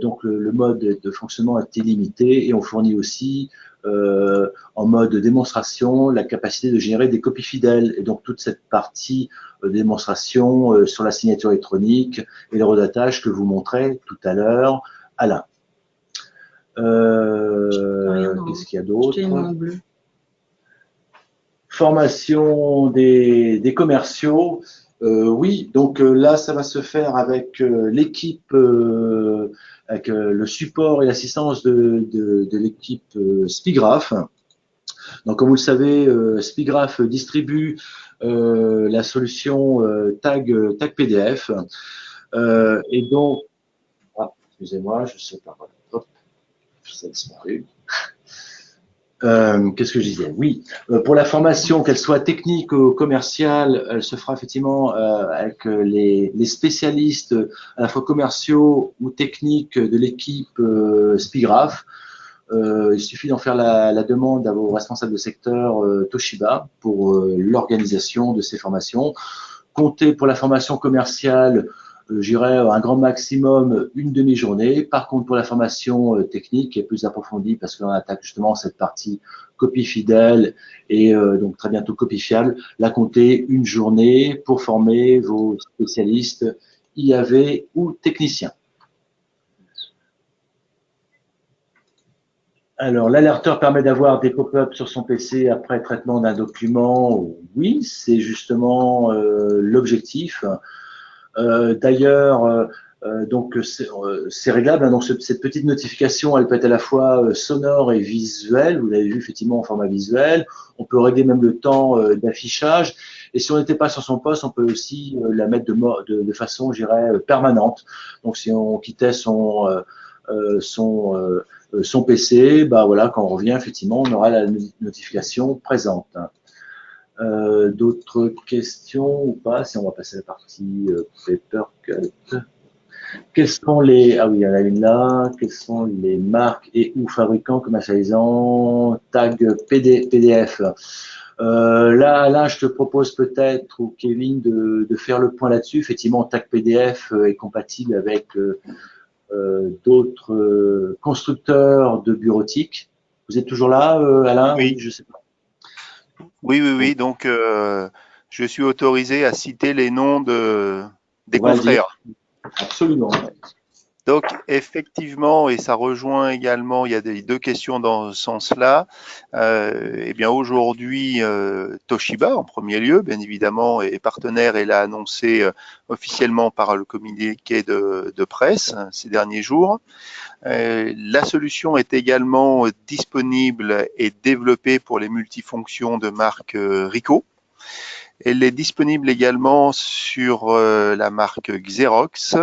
donc le mode de fonctionnement est illimité et on fournit aussi en mode démonstration la capacité de générer des copies fidèles et donc toute cette partie démonstration sur la signature électronique et le redatage que vous montrez tout à l'heure, Alain. Qu'est-ce qu'il y a d'autre? Formation des commerciaux. Oui, donc là, ça va se faire avec l'équipe, avec le support et l'assistance de l'équipe Spigraph. Donc, comme vous le savez, Spigraph distribue la solution Tag PDF. Et donc, excusez-moi, je sais pas. Hop, ça a disparu. Qu'est-ce que je disais? Oui, pour la formation, qu'elle soit technique ou commerciale, elle se fera effectivement avec les spécialistes à la fois commerciaux ou techniques de l'équipe Spigraph. Il suffit d'en faire la demande à vos responsables de secteur Toshiba pour l'organisation de ces formations. Comptez pour la formation commerciale, j'irais un grand maximum une demi-journée. Par contre, pour la formation technique qui est plus approfondie, parce que l'on attaque justement cette partie copie fidèle et donc très bientôt copie fiable, là comptez une journée pour former vos spécialistes IAV ou techniciens. Alors, l'alerteur permet d'avoir des pop-ups sur son PC après traitement d'un document. Oui, c'est justement l'objectif. D'ailleurs, donc c'est réglable. Hein, donc cette petite notification, elle peut être à la fois sonore et visuelle. Vous l'avez vu effectivement en format visuel. On peut régler même le temps d'affichage. Et si on n'était pas sur son poste, on peut aussi la mettre de façon, je dirais, permanente. Donc si on quittait son PC, bah voilà, quand on revient, effectivement, on aura la notification présente. D'autres questions ou pas? Si on va passer à la partie Papercut. Quels sont les... Ah oui, il y en a une là. Quelles sont les marques et ou fabricants commercialisant Tag PDF? Là, je te propose peut-être, ou Kevin, de faire le point là-dessus. Effectivement, Tag PDF est compatible avec d'autres constructeurs de bureautique. Vous êtes toujours là, Alain? Oui, je sais pas. Oui. Donc, je suis autorisé à citer les noms des confrères. Absolument. Donc, effectivement, et ça rejoint également, il y a deux questions dans ce sens-là. Eh bien, aujourd'hui, Toshiba, en premier lieu, bien évidemment, est partenaire et l'a annoncé officiellement par le communiqué de presse ces derniers jours. La solution est également disponible et développée pour les multifonctions de marque Ricoh. Elle est disponible également sur la marque Xerox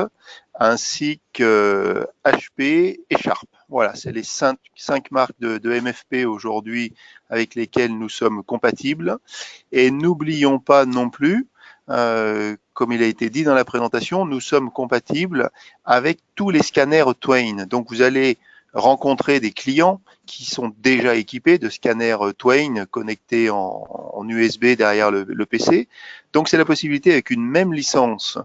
ainsi que HP et Sharp. Voilà, c'est les cinq marques de MFP aujourd'hui avec lesquelles nous sommes compatibles. Et n'oublions pas non plus, comme il a été dit dans la présentation, nous sommes compatibles avec tous les scanners Twain. Donc vous allez rencontrer des clients qui sont déjà équipés de scanners Twain connectés en USB derrière le PC. Donc c'est la possibilité avec une même licence,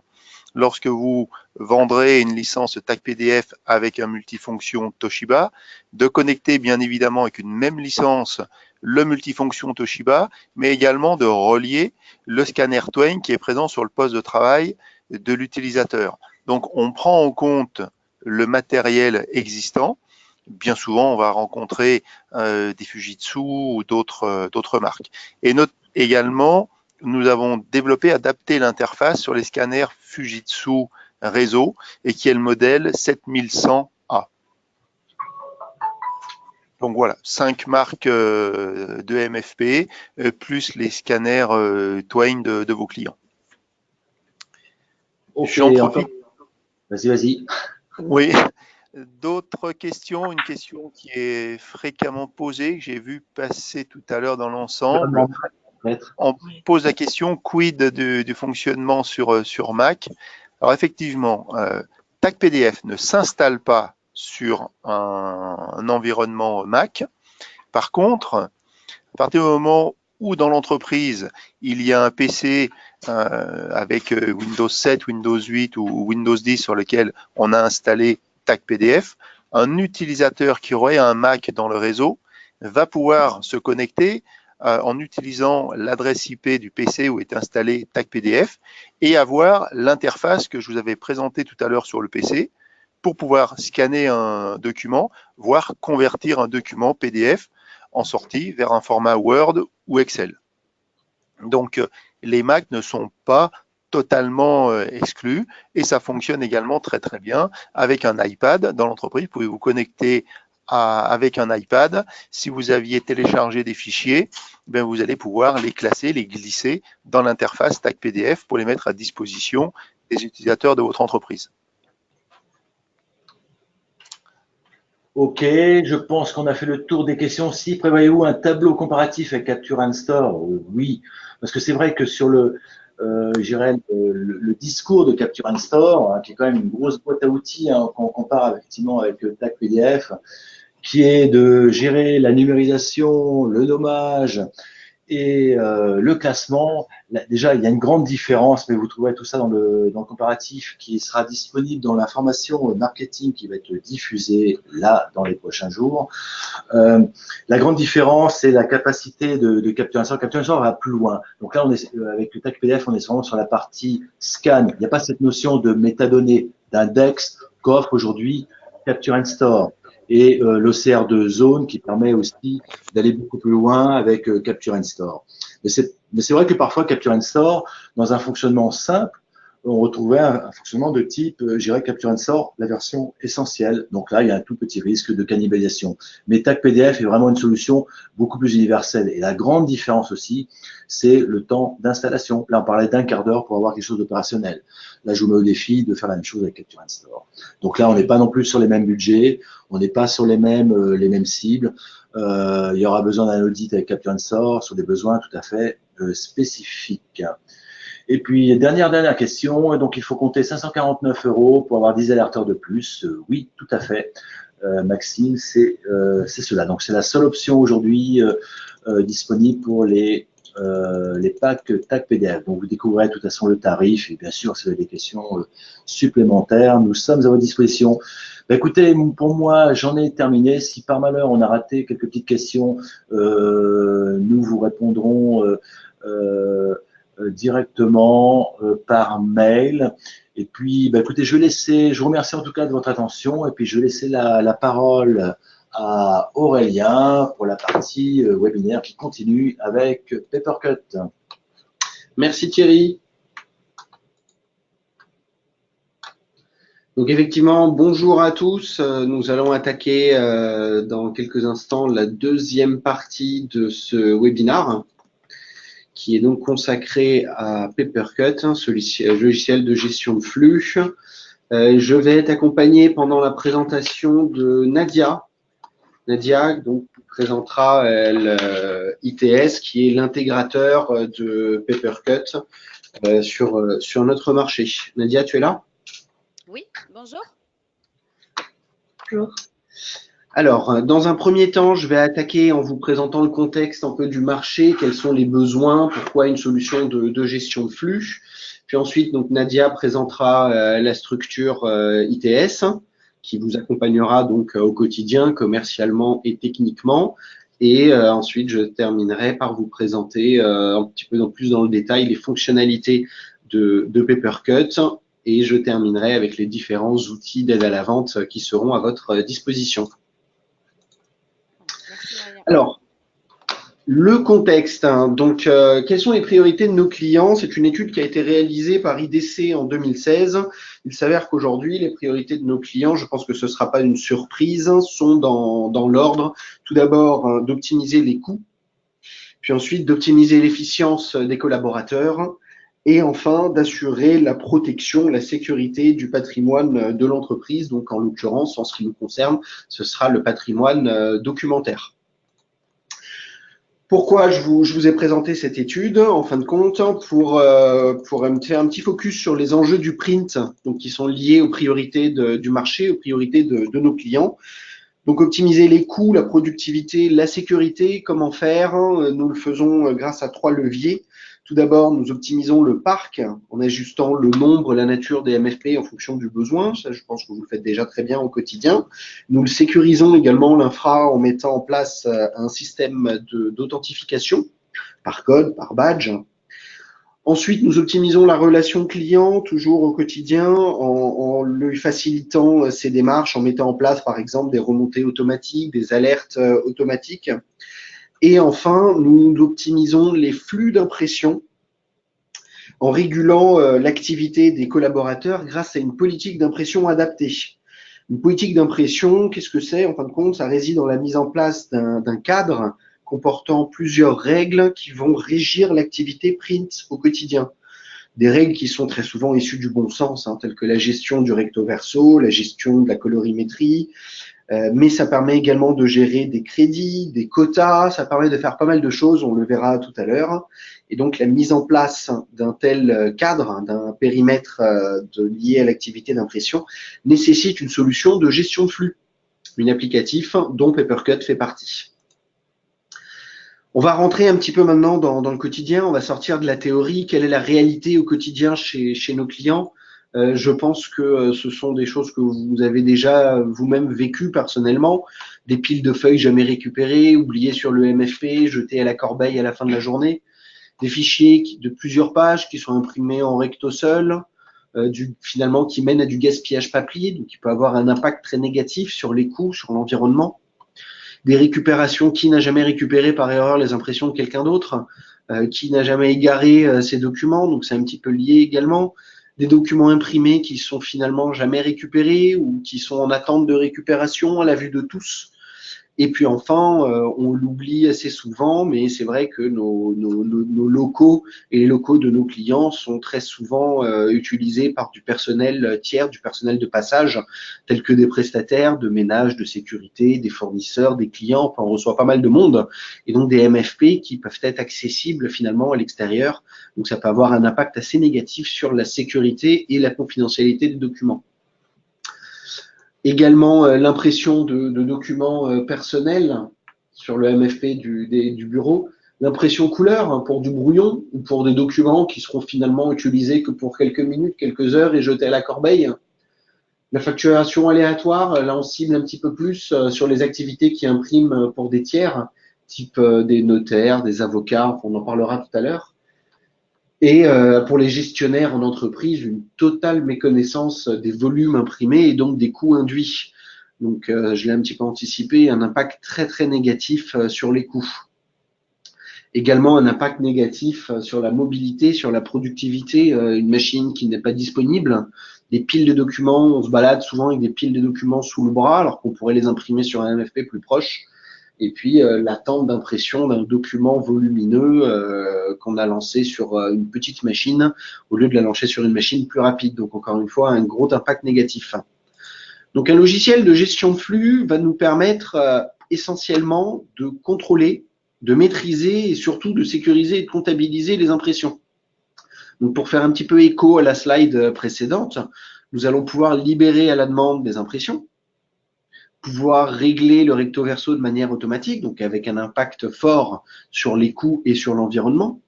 lorsque vous vendrez une licence Tag PDF avec un multifonction Toshiba, de connecter bien évidemment avec une même licence le multifonction Toshiba, mais également de relier le scanner Twain qui est présent sur le poste de travail de l'utilisateur. Donc on prend en compte le matériel existant. Bien souvent, on va rencontrer des Fujitsu ou d'autres marques. Et également, nous avons développé, adapté l'interface sur les scanners Fujitsu réseau et qui est le modèle 7100A. Donc voilà, 5 marques de MFP plus les scanners Twain de vos clients. Ok, J'en profite. Vas-y. Oui. D'autres questions, une question qui est fréquemment posée, que j'ai vu passer tout à l'heure dans l'ensemble. On pose la question, quid du fonctionnement sur Mac? Alors effectivement, TAC-PDF ne s'installe pas sur un environnement Mac. Par contre, à partir du moment où dans l'entreprise, il y a un PC avec Windows 7, Windows 8 ou Windows 10 sur lequel on a installé TAC-PDF, un utilisateur qui aurait un Mac dans le réseau va pouvoir se connecter en utilisant l'adresse IP du PC où est installé TAC-PDF et avoir l'interface que je vous avais présentée tout à l'heure sur le PC pour pouvoir scanner un document, voire convertir un document PDF en sortie vers un format Word ou Excel. Donc, les Mac ne sont pas totalement exclus et ça fonctionne également très très bien avec un iPad dans l'entreprise. Vous pouvez vous connecter avec un iPad. Si vous aviez téléchargé des fichiers, ben vous allez pouvoir les classer, les glisser dans l'interface TAC-PDF pour les mettre à disposition des utilisateurs de votre entreprise. Ok, je pense qu'on a fait le tour des questions. Si prévoyez-vous un tableau comparatif avec Capture and Store? Oui, parce que c'est vrai que sur le discours de Capture and Store, hein, qui est quand même une grosse boîte à outils, hein, quand on compare effectivement avec TAC-PDF, qui est de gérer la numérisation, le nommage et le classement. Là, déjà, il y a une grande différence, mais vous trouverez tout ça dans le comparatif qui sera disponible dans l'information marketing qui va être diffusée là dans les prochains jours. La grande différence, c'est la capacité de Capture and Store. Capture and Store va plus loin. Donc là, on est avec le TAC-PDF, on est vraiment sur la partie scan. Il n'y a pas cette notion de métadonnées, d'index qu'offre aujourd'hui Capture and Store. Et l'OCR de zone qui permet aussi d'aller beaucoup plus loin avec Capture and Store. Mais c'est vrai que parfois Capture and Store, dans un fonctionnement simple, on retrouvait un fonctionnement de type, je dirais Capture and Store, la version essentielle. Donc là, il y a un tout petit risque de cannibalisation. Mais TAC-PDF est vraiment une solution beaucoup plus universelle. Et la grande différence aussi, c'est le temps d'installation. Là, on parlait d'un quart d'heure pour avoir quelque chose d'opérationnel. Là, je vous mets au défi de faire la même chose avec Capture and Store. Donc là, on n'est pas non plus sur les mêmes budgets, on n'est pas sur les mêmes cibles. Il y aura besoin d'un audit avec Capture and Store sur des besoins tout à fait spécifiques. Et puis, dernière question, donc il faut compter 549 € pour avoir 10 alerteurs de plus. Oui, tout à fait, Maxime, c'est cela. Donc, c'est la seule option aujourd'hui disponible pour les packs TAC-PDF. Donc, vous découvrirez de toute façon le tarif et bien sûr, si vous avez des questions supplémentaires, nous sommes à votre disposition. Ben, écoutez, pour moi, j'en ai terminé. Si par malheur, on a raté quelques petites questions, nous vous répondrons directement par mail. Et puis, bah, écoutez, je vous remercie en tout cas de votre attention et puis je vais laisser la parole à Aurélien pour la partie webinaire qui continue avec Papercut. Merci Thierry. Donc effectivement, bonjour à tous. Nous allons attaquer dans quelques instants la deuxième partie de ce webinaire, qui est donc consacré à Papercut, ce logiciel de gestion de flux. Je vais être accompagné pendant la présentation de Nadia. Nadia donc présentera ITS, qui est l'intégrateur de Papercut sur notre marché. Nadia, tu es là? Oui, bonjour. Bonjour. Alors, dans un premier temps, je vais attaquer en vous présentant le contexte un peu du marché, quels sont les besoins, pourquoi une solution de gestion de flux. Puis ensuite, donc Nadia présentera la structure ITS, qui vous accompagnera donc au quotidien, commercialement et techniquement. Et ensuite, je terminerai par vous présenter un petit peu plus dans le détail les fonctionnalités de Papercut et je terminerai avec les différents outils d'aide à la vente qui seront à votre disposition. Merci Maria. Alors, le contexte, hein. Donc, quelles sont les priorités de nos clients? C'est une étude qui a été réalisée par IDC en 2016. Il s'avère qu'aujourd'hui, les priorités de nos clients, je pense que ce ne sera pas une surprise, sont dans l'ordre. Tout d'abord, d'optimiser les coûts, puis ensuite d'optimiser l'efficience des collaborateurs, et enfin d'assurer la protection, la sécurité du patrimoine de l'entreprise. Donc, en l'occurrence, en ce qui nous concerne, ce sera le patrimoine documentaire. Pourquoi je vous ai présenté cette étude, en fin de compte, pour faire un petit focus sur les enjeux du print, donc qui sont liés aux priorités du marché, aux priorités de nos clients. Donc, optimiser les coûts, la productivité, la sécurité, comment faire? Nous le faisons grâce à 3 leviers. Tout d'abord, nous optimisons le parc en ajustant le nombre, la nature des MFP en fonction du besoin. Ça, je pense que vous le faites déjà très bien au quotidien. Nous le sécurisons également, l'infra, en mettant en place un système d'authentification par code, par badge. Ensuite, nous optimisons la relation client, toujours au quotidien, en lui facilitant ses démarches, en mettant en place, par exemple, des remontées automatiques, des alertes automatiques. Et enfin, nous optimisons les flux d'impression en régulant l'activité des collaborateurs grâce à une politique d'impression adaptée. Une politique d'impression, qu'est-ce que c'est? En fin de compte, ça réside dans la mise en place d'un cadre comportant plusieurs règles qui vont régir l'activité print au quotidien. Des règles qui sont très souvent issues du bon sens, hein, telles que la gestion du recto verso, la gestion de la colorimétrie, mais ça permet également de gérer des crédits, des quotas, ça permet de faire pas mal de choses, on le verra tout à l'heure. Et donc, la mise en place d'un tel cadre, d'un périmètre lié à l'activité d'impression, nécessite une solution de gestion de flux, une applicatif dont Papercut fait partie. On va rentrer un petit peu maintenant dans le quotidien, on va sortir de la théorie, quelle est la réalité au quotidien chez nos clients. Je pense que ce sont des choses que vous avez déjà vous-même vécues personnellement, des piles de feuilles jamais récupérées, oubliées sur le MFP, jetées à la corbeille à la fin de la journée, des fichiers de plusieurs pages qui sont imprimés en recto seul, finalement qui mènent à du gaspillage papier, donc qui peut avoir un impact très négatif sur les coûts, sur l'environnement. Des récupérations, qui n'a jamais récupéré par erreur les impressions de quelqu'un d'autre, qui n'a jamais égaré ses documents, donc c'est un petit peu lié également. Des documents imprimés qui sont finalement jamais récupérés ou qui sont en attente de récupération à la vue de tous. Et puis enfin, on l'oublie assez souvent, mais c'est vrai que nos locaux et les locaux de nos clients sont très souvent utilisés par du personnel tiers, du personnel de passage, tel que des prestataires de ménage, de sécurité, des fournisseurs, des clients. Enfin, on reçoit pas mal de monde, et donc des MFP qui peuvent être accessibles finalement à l'extérieur. Donc ça peut avoir un impact assez négatif sur la sécurité et la confidentialité des documents. Également, l'impression de documents personnels sur le MFP du bureau. L'impression couleur, hein, pour du brouillon ou pour des documents qui seront finalement utilisés que pour quelques minutes, quelques heures et jetés à la corbeille. La facturation aléatoire, là on cible un petit peu plus sur les activités qui impriment pour des tiers, type des notaires, des avocats, on en parlera tout à l'heure. Et pour les gestionnaires en entreprise, une totale méconnaissance des volumes imprimés et donc des coûts induits. Donc, je l'ai un petit peu anticipé, un impact très très négatif sur les coûts. Également un impact négatif sur la mobilité, sur la productivité, une machine qui n'est pas disponible, des piles de documents, on se balade souvent avec des piles de documents sous le bras alors qu'on pourrait les imprimer sur un MFP plus proche. Et puis l'attente d'impression d'un document volumineux qu'on a lancé sur une petite machine au lieu de la lancer sur une machine plus rapide. Donc encore une fois, un gros impact négatif. Donc un logiciel de gestion de flux va nous permettre essentiellement de contrôler, de maîtriser et surtout de sécuriser et de comptabiliser les impressions. Donc pour faire un petit peu écho à la slide précédente, nous allons pouvoir libérer à la demande des impressions, pouvoir régler le recto verso de manière automatique, donc avec un impact fort sur les coûts et sur l'environnement.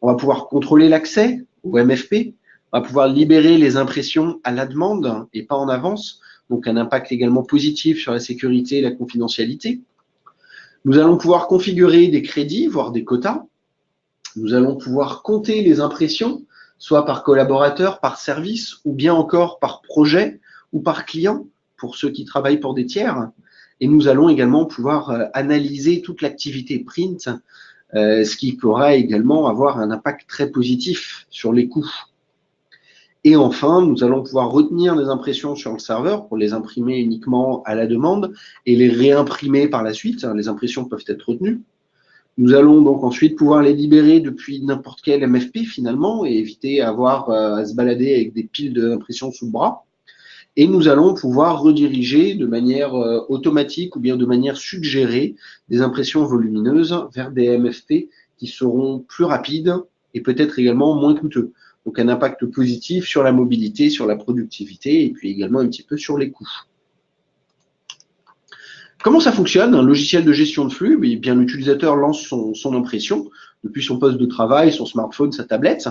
On va pouvoir contrôler l'accès au MFP, on va pouvoir libérer les impressions à la demande et pas en avance, donc un impact également positif sur la sécurité et la confidentialité. Nous allons pouvoir configurer des crédits, voire des quotas. Nous allons pouvoir compter les impressions soit par collaborateur, par service, ou bien encore par projet ou par client, pour ceux qui travaillent pour des tiers. Et nous allons également pouvoir analyser toute l'activité print, ce qui pourra également avoir un impact très positif sur les coûts. Et enfin, nous allons pouvoir retenir les impressions sur le serveur pour les imprimer uniquement à la demande et les réimprimer par la suite. Les impressions peuvent être retenues. Nous allons donc ensuite pouvoir les libérer depuis n'importe quel MFP finalement et éviter à se balader avec des piles d'impressions sous le bras. Et nous allons pouvoir rediriger de manière automatique ou bien de manière suggérée des impressions volumineuses vers des MFP qui seront plus rapides et peut-être également moins coûteux. Donc un impact positif sur la mobilité, sur la productivité et puis également un petit peu sur les coûts. Comment ça fonctionne, un logiciel de gestion de flux? Eh bien, l'utilisateur lance son impression depuis son poste de travail, son smartphone, sa tablette.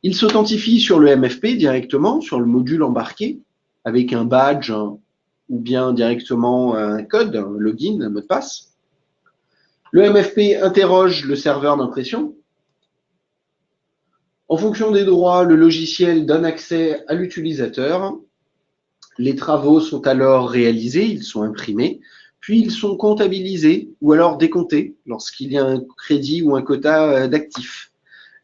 Il s'authentifie sur le MFP directement, sur le module embarqué, avec un badge ou bien directement un code, un login, un mot de passe. Le MFP interroge le serveur d'impression. En fonction des droits, le logiciel donne accès à l'utilisateur. Les travaux sont alors réalisés, ils sont imprimés, puis ils sont comptabilisés ou alors décomptés lorsqu'il y a un crédit ou un quota d'actifs.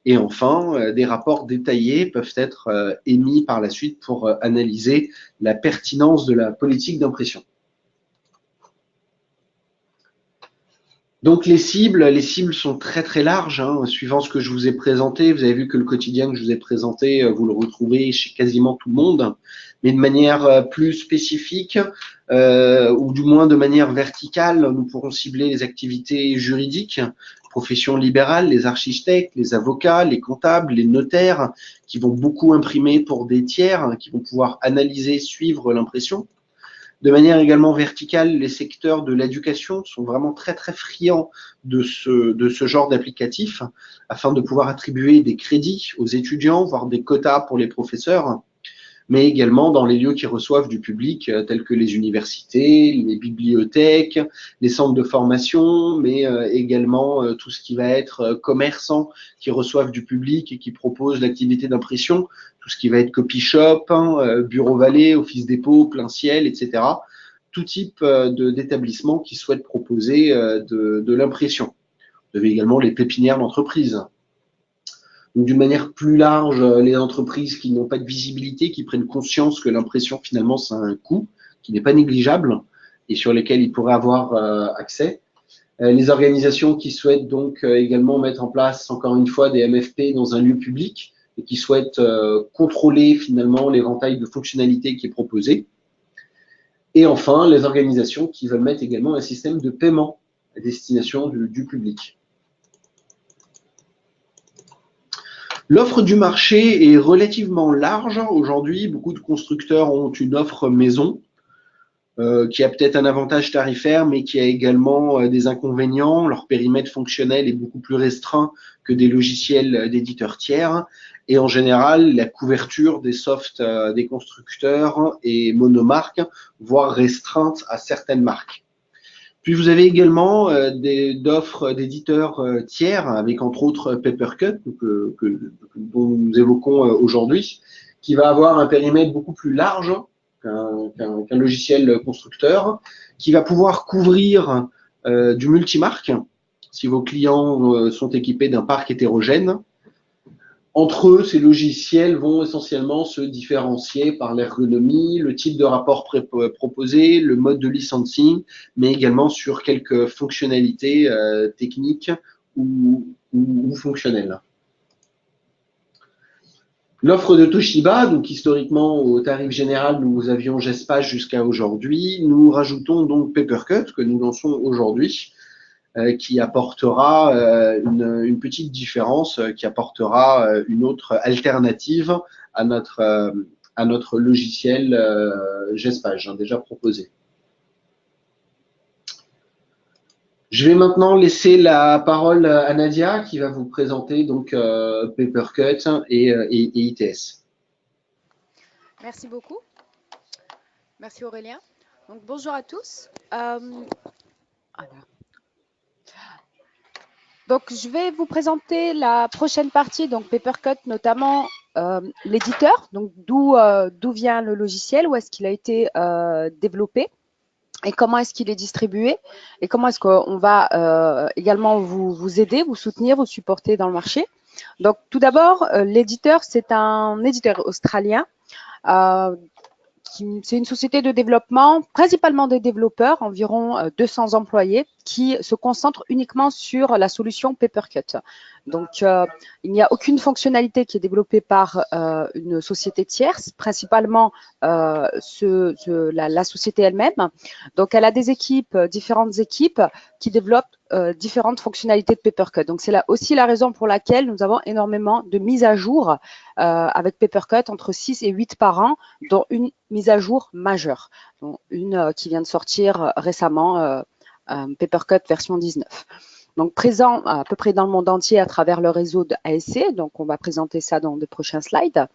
Et enfin, des rapports détaillés peuvent être émis par la suite pour analyser la pertinence de la politique d'impression. Donc les cibles sont très très larges, hein, suivant ce que je vous ai présenté. Vous avez vu que le quotidien que je vous ai présenté, vous le retrouvez chez quasiment tout le monde, mais de manière plus spécifique, ou du moins de manière verticale, nous pourrons cibler les activités juridiques, professions libérales, les architectes, les avocats, les comptables, les notaires, qui vont beaucoup imprimer pour des tiers, hein, qui vont pouvoir analyser, suivre l'impression. De manière également verticale, les secteurs de l'éducation sont vraiment très très friands de ce genre d'applicatif afin de pouvoir attribuer des crédits aux étudiants, voire des quotas pour les professeurs, mais également dans les lieux qui reçoivent du public, tels que les universités, les bibliothèques, les centres de formation, mais également tout ce qui va être commerçants qui reçoivent du public et qui proposent l'activité d'impression, tout ce qui va être copy shop, bureau valet, office dépôt, plein ciel, etc. Tout type d'établissements qui souhaitent proposer de l'impression. Vous avez également les pépinières d'entreprise. Donc, d'une manière plus large, les entreprises qui n'ont pas de visibilité, qui prennent conscience que l'impression, finalement, c'est un coût qui n'est pas négligeable et sur lesquels ils pourraient avoir accès. Les organisations qui souhaitent donc également mettre en place, encore une fois, des MFP dans un lieu public et qui souhaitent contrôler, finalement, l'éventail de fonctionnalités qui est proposé. Et enfin, les organisations qui veulent mettre également un système de paiement à destination du public. L'offre du marché est relativement large aujourd'hui. Beaucoup de constructeurs ont une offre maison qui a peut-être un avantage tarifaire, mais qui a également des inconvénients. Leur périmètre fonctionnel est beaucoup plus restreint que des logiciels d'éditeurs tiers. Et en général, la couverture des softs des constructeurs est monomarque, voire restreinte à certaines marques. Puis vous avez également d'offres d'éditeurs tiers, avec entre autres Papercut, dont nous évoquons aujourd'hui, qui va avoir un périmètre beaucoup plus large qu'un logiciel constructeur, qui va pouvoir couvrir du multimarque, si vos clients sont équipés d'un parc hétérogène. Entre eux, ces logiciels vont essentiellement se différencier par l'ergonomie, le type de rapport proposé, le mode de licensing, mais également sur quelques fonctionnalités techniques ou fonctionnelles. L'offre de Toshiba, donc historiquement au tarif général, nous avions Gespage jusqu'à aujourd'hui. Nous rajoutons donc Papercut que nous lançons aujourd'hui, qui apportera une petite différence, qui apportera une autre alternative à notre logiciel Gespage, déjà proposé. Je vais maintenant laisser la parole à Nadia qui va vous présenter donc Papercut et ITS. Merci beaucoup. Merci Aurélien. Donc, bonjour à tous. Donc, je vais vous présenter la prochaine partie, donc Papercut, notamment l'éditeur, donc d'où vient le logiciel, où est-ce qu'il a été développé et comment est-ce qu'il est distribué et comment est-ce qu'on va également vous aider, vous soutenir, vous supporter dans le marché. Donc, tout d'abord, l'éditeur, c'est un éditeur australien. C'est une société de développement, principalement des développeurs, environ 200 employés, qui se concentrent uniquement sur la solution Papercut. Donc, il n'y a aucune fonctionnalité qui est développée par une société tierce, principalement la société elle-même. Donc, elle a des équipes, différentes équipes qui développent différentes fonctionnalités de Papercut. Donc, c'est là aussi la raison pour laquelle nous avons énormément de mises à jour avec Papercut, entre 6 et 8 par an, dont une mise à jour majeure, dont une qui vient de sortir récemment, Papercut version 19. Donc, présent à peu près dans le monde entier à travers le réseau de ASC. Donc, on va présenter ça dans de prochains slides.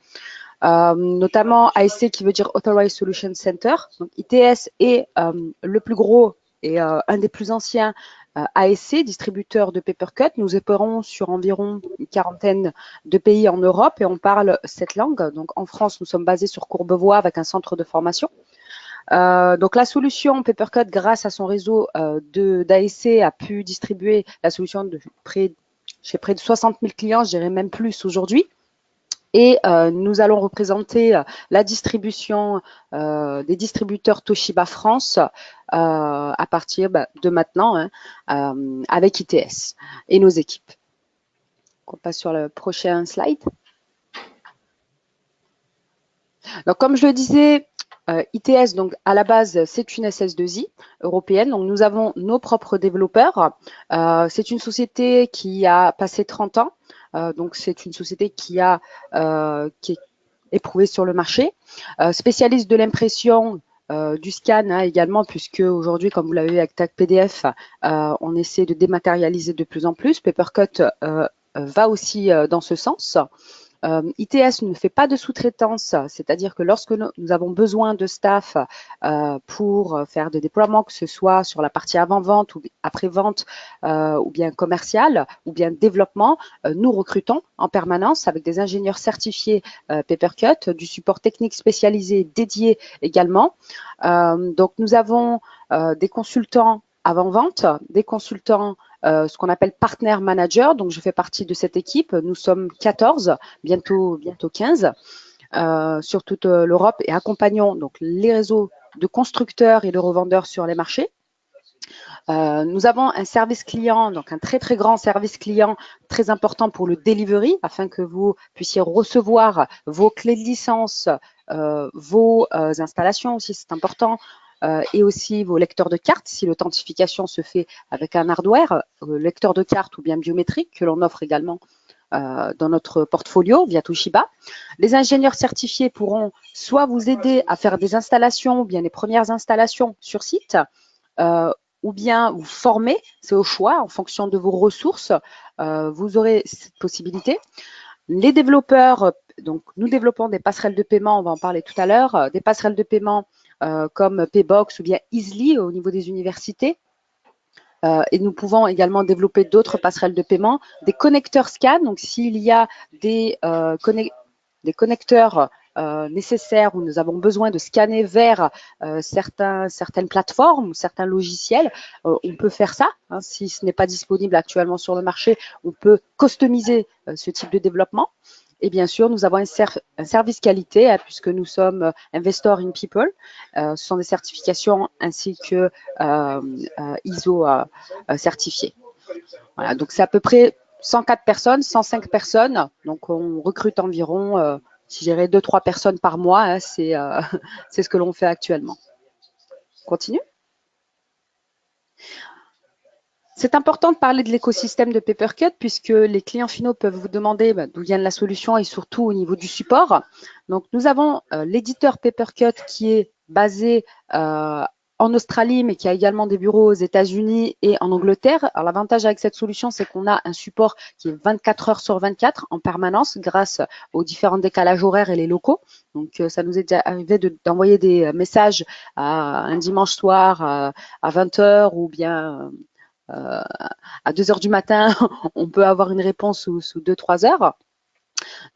Notamment ASC qui veut dire Authorized Solution Center. Donc, ITS est le plus gros et un des plus anciens ASC, distributeur de Papercut. Nous opérons sur environ une quarantaine de pays en Europe et on parle 7 langues. Donc, en France, nous sommes basés sur Courbevoie avec un centre de formation. Donc, la solution Papercut, grâce à son réseau d'ASC, a pu distribuer la solution chez près de 60 000 clients, je dirais même plus aujourd'hui. Et nous allons représenter la distribution des distributeurs Toshiba France à partir de maintenant avec ITS et nos équipes. On passe sur le prochain slide. Donc, comme je le disais, ITS, donc à la base, c'est une SS2I européenne. Donc, nous avons nos propres développeurs. C'est une société qui a passé 30 ans. Donc, c'est une société qui est éprouvée sur le marché. Spécialiste de l'impression, du scan également, puisque aujourd'hui, comme vous l'avez vu avec Tag PDF, on essaie de dématérialiser de plus en plus. Papercut va aussi dans ce sens. ITS ne fait pas de sous-traitance, c'est-à-dire que lorsque nous avons besoin de staff pour faire des déploiements, que ce soit sur la partie avant-vente ou après-vente ou bien commercial ou bien développement, nous recrutons en permanence avec des ingénieurs certifiés Papercut, du support technique spécialisé dédié également. Donc, nous avons des consultants avant-vente, des consultants ce qu'on appelle partner manager. Donc, je fais partie de cette équipe. Nous sommes 14, bientôt 15 sur toute l'Europe et accompagnons donc les réseaux de constructeurs et de revendeurs sur les marchés. Nous avons un service client, donc un très très grand service client très important pour le delivery afin que vous puissiez recevoir vos clés de licence, vos installations aussi, c'est important. Et aussi vos lecteurs de cartes, si l'authentification se fait avec un hardware, lecteur de cartes ou bien biométrique que l'on offre également dans notre portfolio via Toshiba. Les ingénieurs certifiés pourront soit vous aider à faire des installations ou bien les premières installations sur site, ou bien vous former, c'est au choix, en fonction de vos ressources, vous aurez cette possibilité. Les développeurs, donc nous développons des passerelles de paiement, on va en parler tout à l'heure, des passerelles de paiement comme Paybox ou bien Easily au niveau des universités. Et nous pouvons également développer d'autres passerelles de paiement, des connecteurs scan. Donc, s'il y a des connecteurs nécessaires où nous avons besoin de scanner vers certaines plateformes ou certains logiciels, on peut faire ça. Hein, si ce n'est pas disponible actuellement sur le marché, on peut customiser ce type de développement. Et bien sûr, nous avons un service qualité puisque nous sommes Investor in People. Ce sont des certifications ainsi que ISO certifiées. Voilà, donc c'est à peu près 104 personnes, 105 personnes. Donc on recrute environ, si je dirais 2-3 personnes par mois. Hein, c'est ce que l'on fait actuellement. On continue. C'est important de parler de l'écosystème de Papercut puisque les clients finaux peuvent vous demander d'où vient la solution et surtout au niveau du support. Donc, nous avons l'éditeur Papercut qui est basé en Australie, mais qui a également des bureaux aux États-Unis et en Angleterre. Alors, l'avantage avec cette solution, c'est qu'on a un support qui est 24 heures sur 24 en permanence grâce aux différents décalages horaires et les locaux. Donc, ça nous est déjà arrivé d'envoyer des messages un dimanche soir à 20 heures ou bien à 2 heures du matin, on peut avoir une réponse sous 2-3 heures.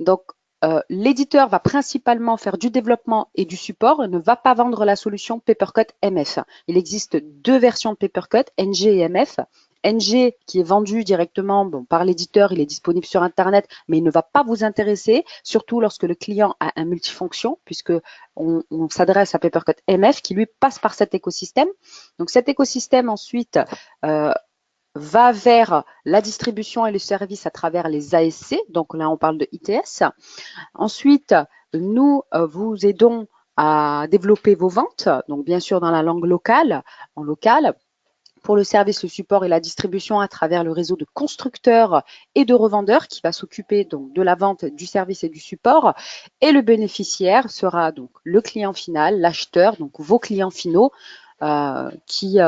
Donc, l'éditeur va principalement faire du développement et du support et ne va pas vendre la solution Papercut MF. Il existe 2 versions de Papercut, NG et MF. NG qui est vendu directement par l'éditeur, il est disponible sur Internet, mais il ne va pas vous intéresser, surtout lorsque le client a un multifonction, puisque on s'adresse à Papercut MF qui lui passe par cet écosystème. Donc cet écosystème ensuite va vers la distribution et le service à travers les ASC. Donc là, on parle de ITS. Ensuite, nous vous aidons à développer vos ventes, donc bien sûr dans la langue locale, en local. Pour le service, le support et la distribution à travers le réseau de constructeurs et de revendeurs qui va s'occuper donc de la vente, du service et du support. Et le bénéficiaire sera donc le client final, l'acheteur, donc vos clients finaux, qui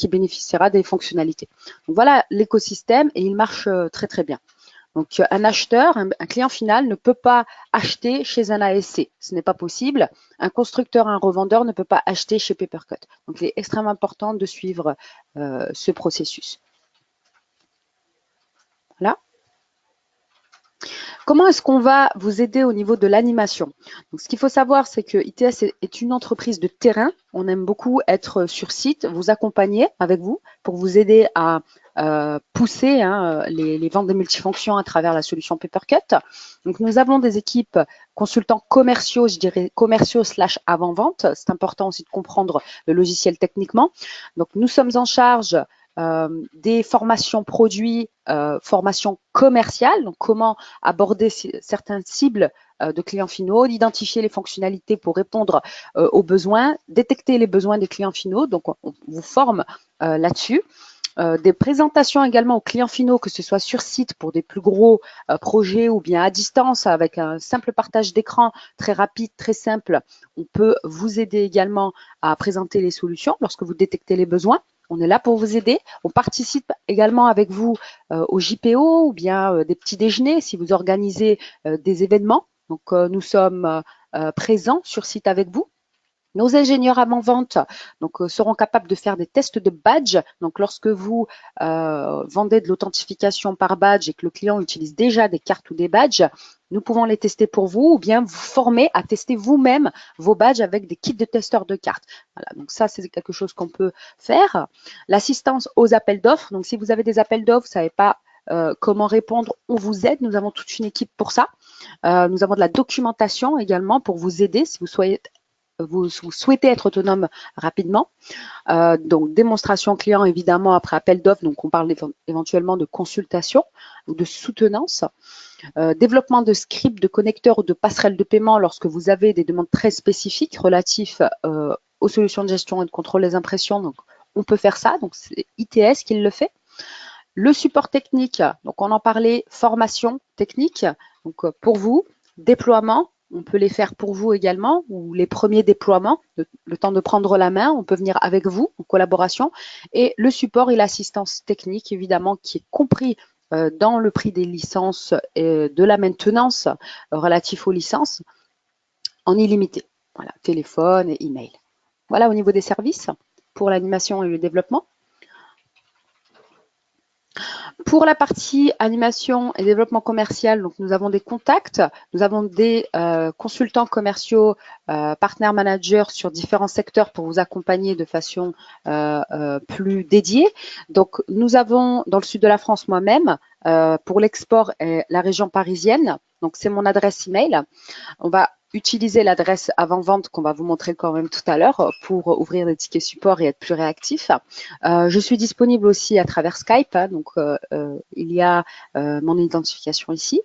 bénéficiera des fonctionnalités. Donc voilà l'écosystème et il marche très très bien. Donc un acheteur, un client final ne peut pas acheter chez un ASC, ce n'est pas possible. Un constructeur, un revendeur ne peut pas acheter chez Papercut. Donc il est extrêmement important de suivre ce processus. Voilà. Comment est-ce qu'on va vous aider au niveau de l'animation? Donc, ce qu'il faut savoir, c'est que ITS est une entreprise de terrain. On aime beaucoup être sur site, vous accompagner avec vous pour vous aider à pousser les ventes de multifonctions à travers la solution Papercut. Donc, nous avons des équipes consultants commerciaux, je dirais commerciaux / avant-vente. C'est important aussi de comprendre le logiciel techniquement. Donc, nous sommes en charge des formations produits, formations commerciales, donc comment aborder certaines cibles de clients finaux, d'identifier les fonctionnalités pour répondre aux besoins, détecter les besoins des clients finaux, donc on vous forme là-dessus. Des présentations également aux clients finaux, que ce soit sur site pour des plus gros projets ou bien à distance avec un simple partage d'écran très rapide, très simple. On peut vous aider également à présenter les solutions lorsque vous détectez les besoins. On est là pour vous aider. On participe également avec vous au JPO ou bien des petits déjeuners si vous organisez des événements. Donc, nous sommes présents sur site avec vous. Nos ingénieurs avant-vente seront capables de faire des tests de badge. Donc, lorsque vous vendez de l'authentification par badge et que le client utilise déjà des cartes ou des badges, nous pouvons les tester pour vous ou bien vous former à tester vous-même vos badges avec des kits de testeurs de cartes. Voilà, donc ça, c'est quelque chose qu'on peut faire. L'assistance aux appels d'offres. Donc, si vous avez des appels d'offres, vous ne savez pas comment répondre, on vous aide. Nous avons toute une équipe pour ça. Nous avons de la documentation également pour vous aider si vous souhaitez être autonome rapidement. Donc, démonstration client, évidemment, après appel d'offres. Donc, on parle éventuellement de consultation ou de soutenance. Développement de scripts, de connecteurs ou de passerelles de paiement lorsque vous avez des demandes très spécifiques relatifs aux solutions de gestion et de contrôle des impressions. Donc, on peut faire ça. Donc, c'est ITS qui le fait. Le support technique, donc on en parlait, formation technique. Donc, pour vous, déploiement, on peut les faire pour vous également, ou les premiers déploiements, le temps de prendre la main, on peut venir avec vous en collaboration. Et le support et l'assistance technique, évidemment, qui est compris dans le prix des licences et de la maintenance relatif aux licences en illimité. Voilà, téléphone et email. Voilà au niveau des services pour l'animation et le développement. Pour la partie animation et développement commercial, donc nous avons des contacts, nous avons des consultants commerciaux, partenaires managers sur différents secteurs pour vous accompagner de façon plus dédiée. Donc nous avons dans le sud de la France moi-même, pour l'export et la région parisienne, donc c'est mon adresse email. On va utiliser l'adresse avant-vente qu'on va vous montrer quand même tout à l'heure pour ouvrir des tickets support et être plus réactif. Je suis disponible aussi à travers Skype, donc il y a mon identification ici.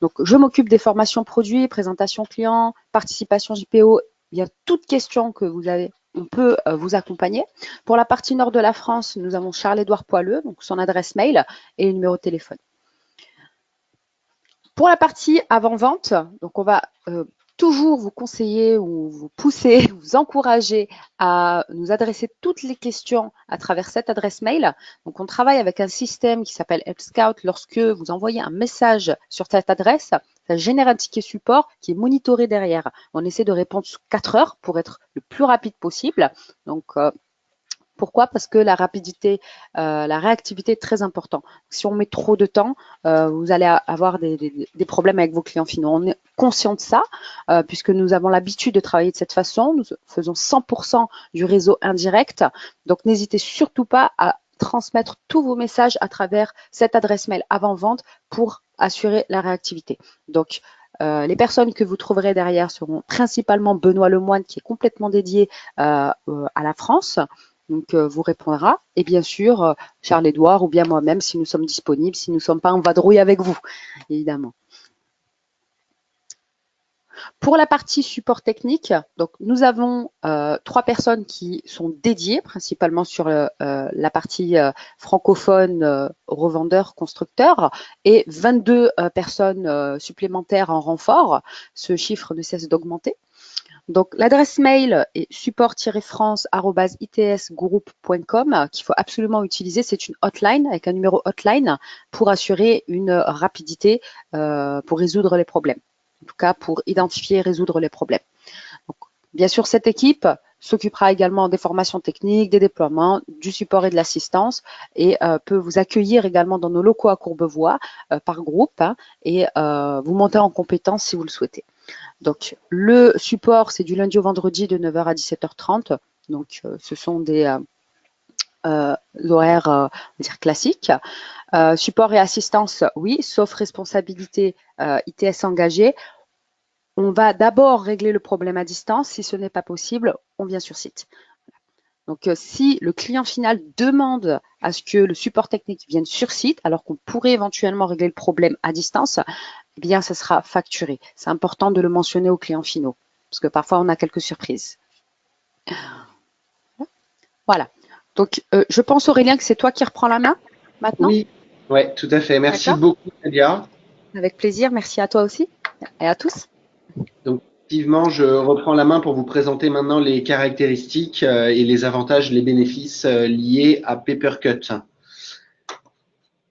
Donc, je m'occupe des formations produits, présentation client, participation JPO. Il y a toute question que vous avez, on peut vous accompagner. Pour la partie nord de la France, nous avons Charles-Édouard Poileux, donc son adresse mail et le numéro de téléphone. Pour la partie avant-vente, donc on va toujours vous conseiller ou vous pousser, vous encourager à nous adresser toutes les questions à travers cette adresse mail. Donc, on travaille avec un système qui s'appelle Help Scout. Lorsque vous envoyez un message sur cette adresse, ça génère un ticket support qui est monitoré derrière. On essaie de répondre sous 4 heures pour être le plus rapide possible. Donc, Pourquoi? Parce que la rapidité, la réactivité est très importante. Si on met trop de temps, vous allez avoir des problèmes avec vos clients finaux. On est conscient de ça, puisque nous avons l'habitude de travailler de cette façon. Nous faisons 100% du réseau indirect. Donc, n'hésitez surtout pas à transmettre tous vos messages à travers cette adresse mail avant-vente pour assurer la réactivité. Donc, les personnes que vous trouverez derrière seront principalement Benoît Lemoine, qui est complètement dédié à la France. Donc, vous répondra. Et bien sûr, Charles-Édouard ou bien moi-même, si nous sommes disponibles, si nous ne sommes pas en vadrouille avec vous, évidemment. Pour la partie support technique, donc nous avons 3 personnes qui sont dédiées principalement sur la partie francophone revendeur constructeur et 22 personnes supplémentaires en renfort. Ce chiffre ne cesse d'augmenter. Donc l'adresse mail est support-france@itsgroup.com qu'il faut absolument utiliser. C'est une hotline avec un numéro hotline pour assurer une rapidité pour résoudre les problèmes. En tout cas, pour identifier et résoudre les problèmes. Donc, bien sûr, cette équipe s'occupera également des formations techniques, des déploiements, du support et de l'assistance et peut vous accueillir également dans nos locaux à Courbevoie par groupe et vous monter en compétence si vous le souhaitez. Donc, le support, c'est du lundi au vendredi de 9h à 17h30. Donc, ce sont des horaires on va dire classiques. Support et assistance, oui, sauf responsabilité ITS engagée. On va d'abord régler le problème à distance. Si ce n'est pas possible, on vient sur site. Donc, si le client final demande à ce que le support technique vienne sur site, alors qu'on pourrait éventuellement régler le problème à distance, eh bien, ça sera facturé. C'est important de le mentionner aux clients finaux, parce que parfois, on a quelques surprises. Voilà. Donc, je pense, Aurélien, que c'est toi qui reprends la main maintenant. Oui, ouais, tout à fait. Merci beaucoup, Nadia. Avec plaisir. Merci à toi aussi et à tous. Donc, effectivement, je reprends la main pour vous présenter maintenant les caractéristiques et les avantages, les bénéfices liés à Papercut.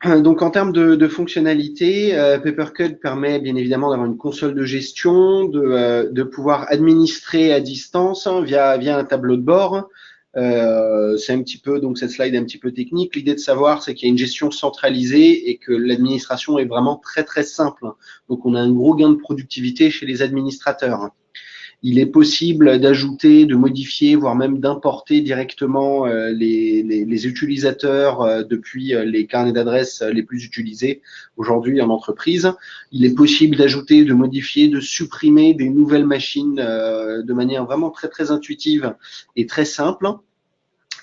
Donc, en termes de fonctionnalité, Papercut permet bien évidemment d'avoir une console de gestion, de pouvoir administrer à distance via un tableau de bord. C'est un petit peu, donc cette slide est un petit peu technique. L'idée de savoir, c'est qu'il y a une gestion centralisée et que l'administration est vraiment très très simple. Donc on a un gros gain de productivité chez les administrateurs. Il est possible d'ajouter, de modifier, voire même d'importer directement les utilisateurs depuis les carnets d'adresses les plus utilisés aujourd'hui en entreprise. Il est possible d'ajouter, de modifier, de supprimer des nouvelles machines de manière vraiment très très intuitive et très simple.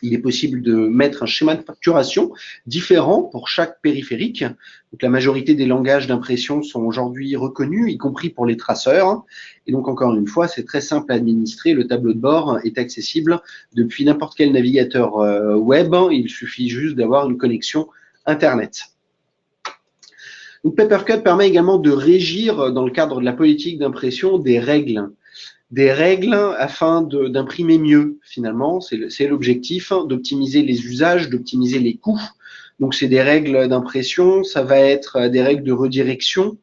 Il est possible de mettre un schéma de facturation différent pour chaque périphérique. Donc, la majorité des langages d'impression sont aujourd'hui reconnus, y compris pour les traceurs. Et donc, encore une fois, c'est très simple à administrer. Le tableau de bord est accessible depuis n'importe quel navigateur web. Il suffit juste d'avoir une connexion Internet. Donc, Papercut permet également de régir, dans le cadre de la politique d'impression, des règles afin d'imprimer mieux, finalement. C'est l'objectif, d'optimiser les usages, d'optimiser les coûts. Donc, c'est des règles d'impression, ça va être des règles de redirection.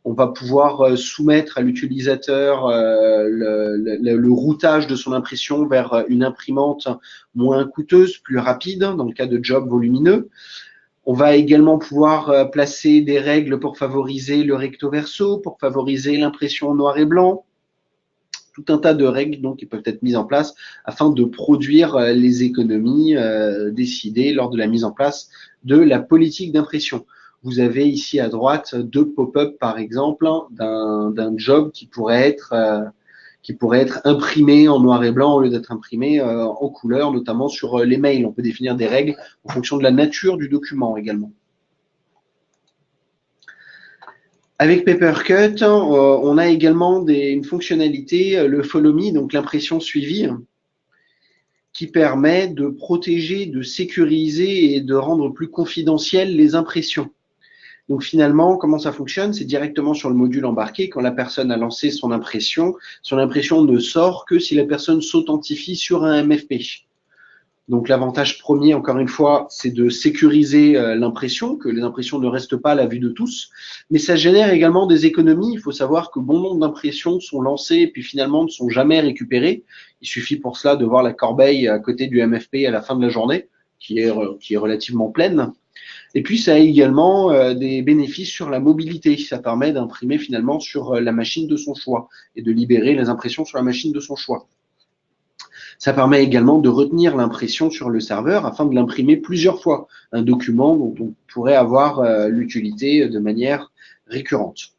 On va pouvoir soumettre à l'utilisateur le routage de son impression vers une imprimante moins coûteuse, plus rapide, dans le cas de jobs volumineux. On va également pouvoir placer des règles pour favoriser le recto verso, pour favoriser l'impression en noir et blanc. Tout un tas de règles donc, qui peuvent être mises en place afin de produire les économies décidées lors de la mise en place de la politique d'impression. Vous avez ici à droite 2 pop-up par exemple d'un job qui pourrait être imprimé en noir et blanc au lieu d'être imprimé en couleur, notamment sur les mails. On peut définir des règles en fonction de la nature du document également. Avec Papercut, on a également une fonctionnalité, le Follow Me, donc l'impression suivie, qui permet de protéger, de sécuriser et de rendre plus confidentielles les impressions. Donc finalement, comment ça fonctionne? C'est directement sur le module embarqué. Quand la personne a lancé son impression ne sort que si la personne s'authentifie sur un MFP. Donc l'avantage premier, encore une fois, c'est de sécuriser l'impression, que les impressions ne restent pas à la vue de tous, mais ça génère également des économies. Il faut savoir que bon nombre d'impressions sont lancées et puis finalement ne sont jamais récupérées. Il suffit pour cela de voir la corbeille à côté du MFP à la fin de la journée, qui est relativement pleine. Et puis ça a également des bénéfices sur la mobilité. Ça permet d'imprimer finalement sur la machine de son choix et de libérer les impressions sur la machine de son choix. Ça permet également de retenir l'impression sur le serveur afin de l'imprimer plusieurs fois, un document dont on pourrait avoir l'utilité de manière récurrente.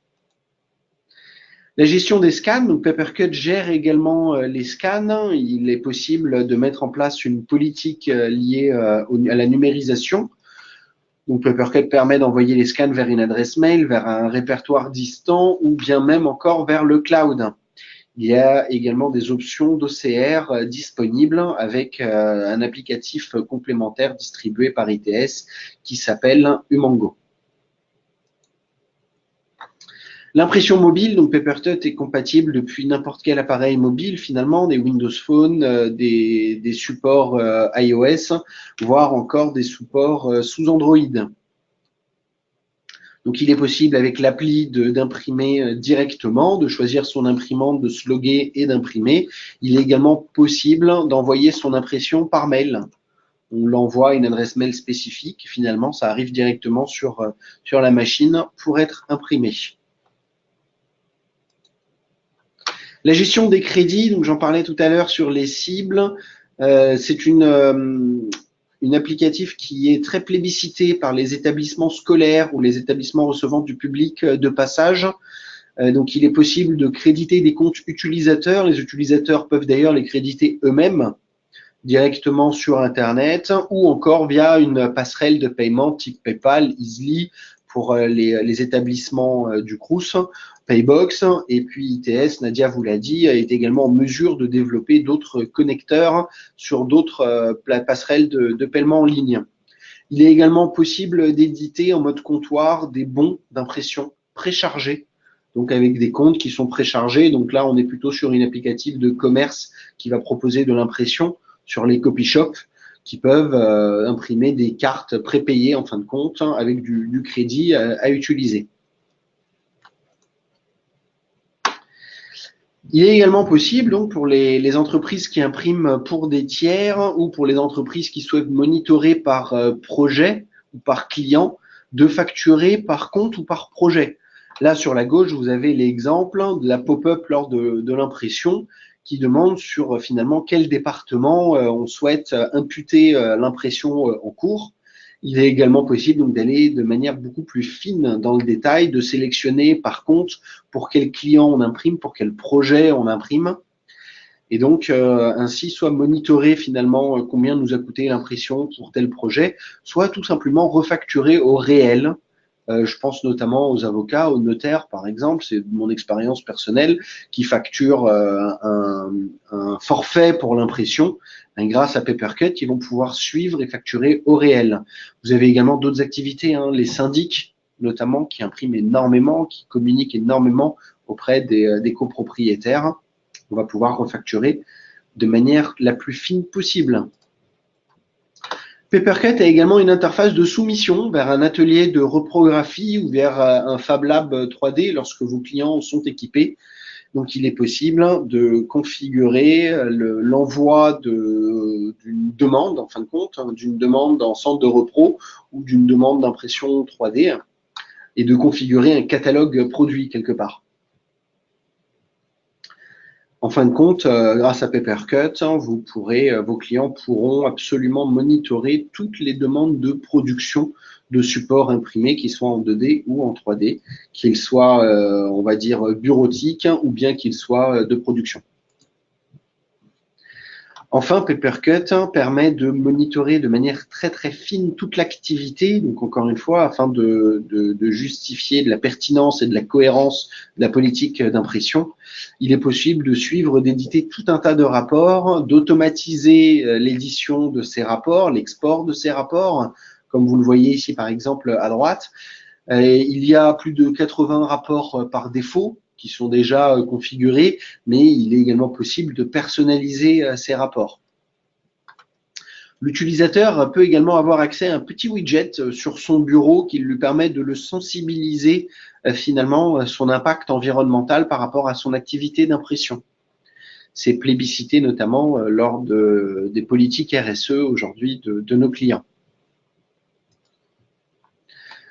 La gestion des scans, donc Papercut gère également les scans. Il est possible de mettre en place une politique liée à la numérisation. Donc Papercut permet d'envoyer les scans vers une adresse mail, vers un répertoire distant ou bien même encore vers le cloud. Il y a également des options d'OCR disponibles avec un applicatif complémentaire distribué par ITS qui s'appelle Umango. L'impression mobile, donc Papercut est compatible depuis n'importe quel appareil mobile finalement, des Windows Phone, des supports iOS, voire encore des supports sous Android. Donc, il est possible avec l'appli d'imprimer directement, de choisir son imprimante, de se loguer et d'imprimer. Il est également possible d'envoyer son impression par mail. On l'envoie à une adresse mail spécifique. Finalement, ça arrive directement sur la machine pour être imprimé. La gestion des crédits, donc j'en parlais tout à l'heure sur les cibles, c'est une applicatif qui est très plébiscité par les établissements scolaires ou les établissements recevant du public de passage. Donc, il est possible de créditer des comptes utilisateurs. Les utilisateurs peuvent d'ailleurs les créditer eux-mêmes directement sur Internet ou encore via une passerelle de paiement type PayPal, Easily pour les établissements du Crous, Paybox, et puis ITS, Nadia vous l'a dit, est également en mesure de développer d'autres connecteurs sur d'autres passerelles de paiement en ligne. Il est également possible d'éditer en mode comptoir des bons d'impression préchargés, donc avec des comptes qui sont préchargés. Donc là, on est plutôt sur une applicative de commerce qui va proposer de l'impression sur les copy shops qui peuvent imprimer des cartes prépayées en fin de compte avec du crédit à utiliser. Il est également possible donc pour les entreprises qui impriment pour des tiers ou pour les entreprises qui souhaitent monitorer par projet ou par client de facturer par compte ou par projet. Là, sur la gauche, vous avez l'exemple de la pop-up lors de l'impression qui demande sur finalement quel département on souhaite imputer l'impression en cours. Il est également possible donc d'aller de manière beaucoup plus fine dans le détail, de sélectionner par compte pour quel client on imprime, pour quel projet on imprime. Et donc ainsi soit monitorer finalement combien nous a coûté l'impression pour tel projet, soit tout simplement refacturer au réel. Je pense notamment aux avocats, aux notaires par exemple, c'est mon expérience personnelle, qui facturent un forfait pour l'impression. Grâce à Papercut, ils vont pouvoir suivre et facturer au réel. Vous avez également d'autres activités, les syndics notamment, qui impriment énormément, qui communiquent énormément auprès des copropriétaires. On va pouvoir refacturer de manière la plus fine possible. Papercut a également une interface de soumission vers un atelier de reprographie ou vers un Fab Lab 3D lorsque vos clients sont équipés. Donc, il est possible de configurer l'envoi d'une demande, en fin de compte, d'une demande en centre de repro ou d'une demande d'impression 3D et de configurer un catalogue produit quelque part. En fin de compte, grâce à Papercut, vos clients pourront absolument monitorer toutes les demandes de production de supports imprimés, qu'ils soient en 2D ou en 3D, qu'ils soient, on va dire, bureautiques ou bien qu'ils soient de production. Enfin, Papercut permet de monitorer de manière très très fine toute l'activité, donc encore une fois, afin de justifier de la pertinence et de la cohérence de la politique d'impression. Il est possible de suivre, d'éditer tout un tas de rapports, d'automatiser l'édition de ces rapports, l'export de ces rapports, comme vous le voyez ici par exemple à droite. Il y a plus de 80 rapports par défaut qui sont déjà configurés, mais il est également possible de personnaliser ces rapports. L'utilisateur peut également avoir accès à un petit widget sur son bureau qui lui permet de le sensibiliser finalement son impact environnemental par rapport à son activité d'impression. C'est plébiscité notamment lors des politiques RSE aujourd'hui de nos clients.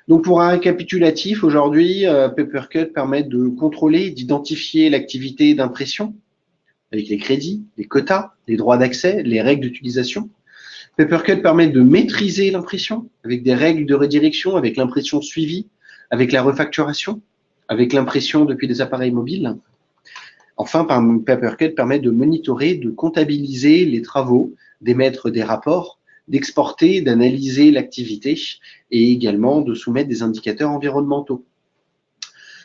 Donc pour un récapitulatif, aujourd'hui, Papercut permet de contrôler, d'identifier l'activité d'impression avec les crédits, les quotas, les droits d'accès, les règles d'utilisation. Papercut permet de maîtriser l'impression avec des règles de redirection, avec l'impression suivie, avec la refacturation, avec l'impression depuis des appareils mobiles. Enfin, Papercut permet de monitorer, de comptabiliser les travaux, d'émettre des rapports, d'exporter, d'analyser l'activité et également de soumettre des indicateurs environnementaux.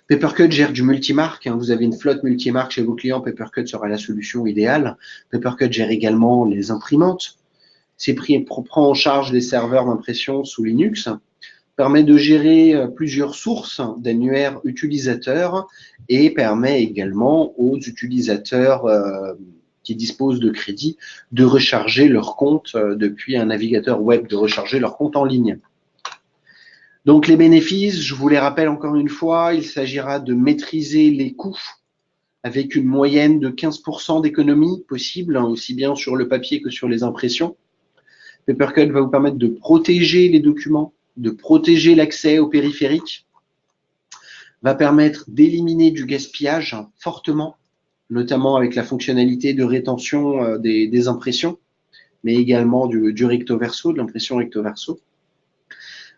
Papercut gère du multimarque. Vous avez une flotte multimarque chez vos clients, Papercut sera la solution idéale. Papercut gère également les imprimantes. Prend en charge les serveurs d'impression sous Linux. Permet de gérer plusieurs sources d'annuaires utilisateurs et permet également aux utilisateurs qui disposent de crédit de recharger leur compte depuis un navigateur web, de recharger leur compte en ligne. Donc les bénéfices, je vous les rappelle encore une fois, il s'agira de maîtriser les coûts avec une moyenne de 15% d'économie possible, aussi bien sur le papier que sur les impressions. Papercut va vous permettre de protéger les documents, de protéger l'accès au périphérique, va permettre d'éliminer du gaspillage fortement, notamment avec la fonctionnalité de rétention des impressions, mais également du recto verso, de l'impression recto verso.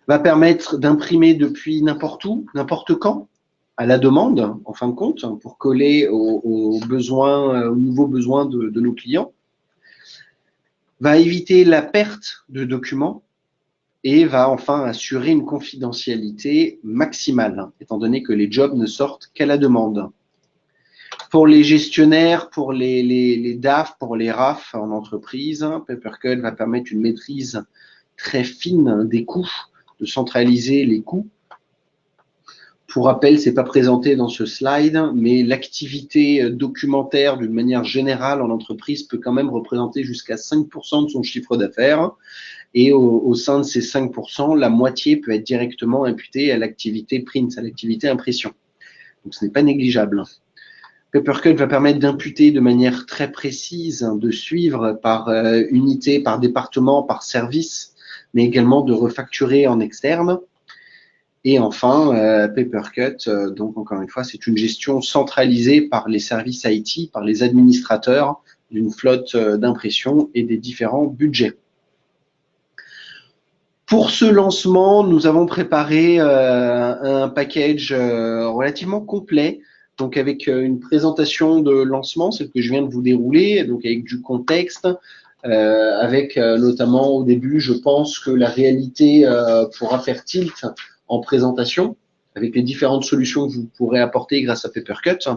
Va permettre d'imprimer depuis n'importe où, n'importe quand, à la demande, en fin de compte, pour coller aux nouveaux besoins de nos clients. Va éviter la perte de documents et va enfin assurer une confidentialité maximale, étant donné que les jobs ne sortent qu'à la demande. Pour les gestionnaires, pour les DAF, pour les RAF en entreprise, Papercut va permettre une maîtrise très fine des coûts, de centraliser les coûts. Pour rappel, ce n'est pas présenté dans ce slide, mais l'activité documentaire d'une manière générale en entreprise peut quand même représenter jusqu'à 5% de son chiffre d'affaires. Et au sein de ces 5%, la moitié peut être directement imputée à l'activité print, à l'activité impression. Donc ce n'est pas négligeable. Papercut va permettre d'imputer de manière très précise, de suivre par unité, par département, par service, mais également de refacturer en externe. Et enfin, Papercut, donc encore une fois, c'est une gestion centralisée par les services IT, par les administrateurs d'une flotte d'impression et des différents budgets. Pour ce lancement, nous avons préparé un package relativement complet, donc avec une présentation de lancement, celle que je viens de vous dérouler, donc avec du contexte, avec notamment au début, je pense que la réalité pourra faire tilt en présentation, avec les différentes solutions que vous pourrez apporter grâce à Papercut.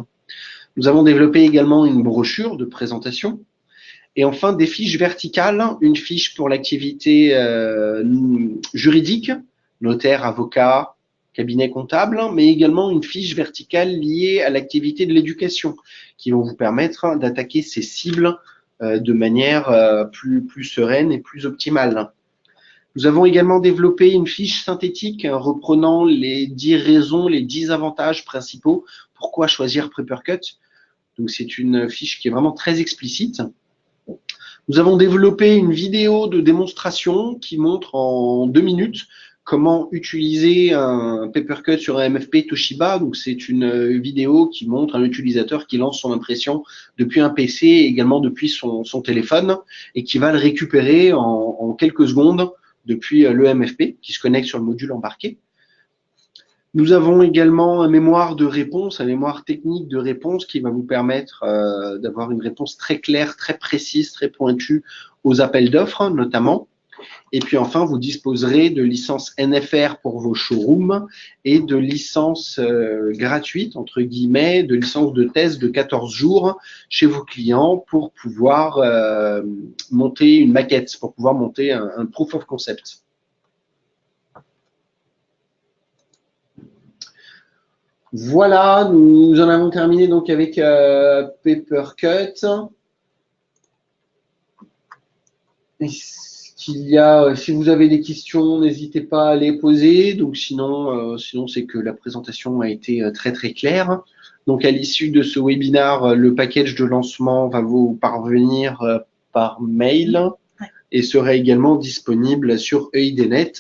Nous avons développé également une brochure de présentation. Et enfin, des fiches verticales, une fiche pour l'activité juridique, notaire, avocat, cabinet comptable, mais également une fiche verticale liée à l'activité de l'éducation, qui vont vous permettre d'attaquer ces cibles de manière plus sereine et plus optimale. Nous avons également développé une fiche synthétique reprenant les 10 raisons, les 10 avantages principaux, pourquoi choisir Papercut. Donc c'est une fiche qui est vraiment très explicite. Nous avons développé une vidéo de démonstration qui montre en 2 minutes comment utiliser un Papercut sur un MFP Toshiba. Donc c'est une vidéo qui montre un utilisateur qui lance son impression depuis un PC et également depuis son téléphone et qui va le récupérer en quelques secondes depuis le MFP qui se connecte sur le module embarqué. Nous avons également un mémoire de réponse, un mémoire technique de réponse qui va vous permettre d'avoir une réponse très claire, très précise, très pointue aux appels d'offres notamment. Et puis enfin, vous disposerez de licences NFR pour vos showrooms et de licences gratuites, entre guillemets, de licences de test de 14 jours chez vos clients pour pouvoir monter une maquette, pour pouvoir monter un proof of concept. Voilà, nous en avons terminé donc avec Papercut. Si vous avez des questions, n'hésitez pas à les poser. Donc sinon c'est que la présentation a été très très claire. Donc à l'issue de ce webinaire, le package de lancement va vous parvenir par mail et sera également disponible sur EIDnet.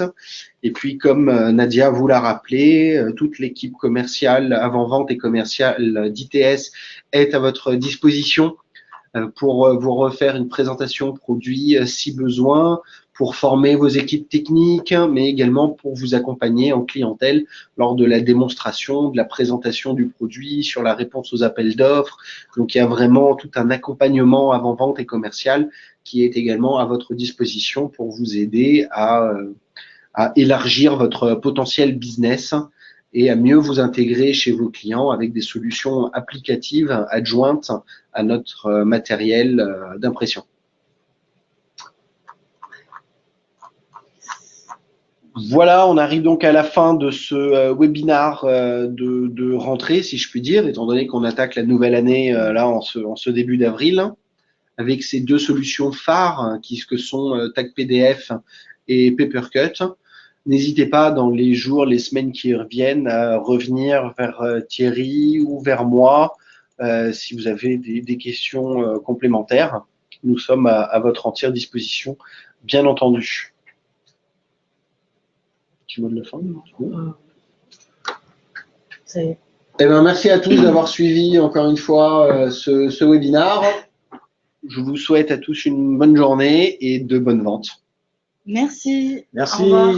Et puis comme Nadia vous l'a rappelé, toute l'équipe commerciale, avant-vente et commerciale d'ITS est à votre disposition pour vous refaire une présentation produit si besoin, pour former vos équipes techniques, mais également pour vous accompagner en clientèle lors de la démonstration, de la présentation du produit, sur la réponse aux appels d'offres. Donc, il y a vraiment tout un accompagnement avant-vente et commercial qui est également à votre disposition pour vous aider à élargir votre potentiel business et à mieux vous intégrer chez vos clients avec des solutions applicatives adjointes à notre matériel d'impression. Voilà, on arrive donc à la fin de ce webinaire de rentrée, si je puis dire, étant donné qu'on attaque la nouvelle année là en ce début d'avril, avec ces deux solutions phares que sont TagPDF et Papercut. N'hésitez pas dans les jours, les semaines qui reviennent à revenir vers Thierry ou vers moi si vous avez des questions complémentaires. Nous sommes à votre entière disposition, bien entendu. Tu veux le fin? Eh bien, merci à tous d'avoir suivi encore une fois ce webinaire. Je vous souhaite à tous une bonne journée et de bonnes ventes. Merci. Merci. Au revoir.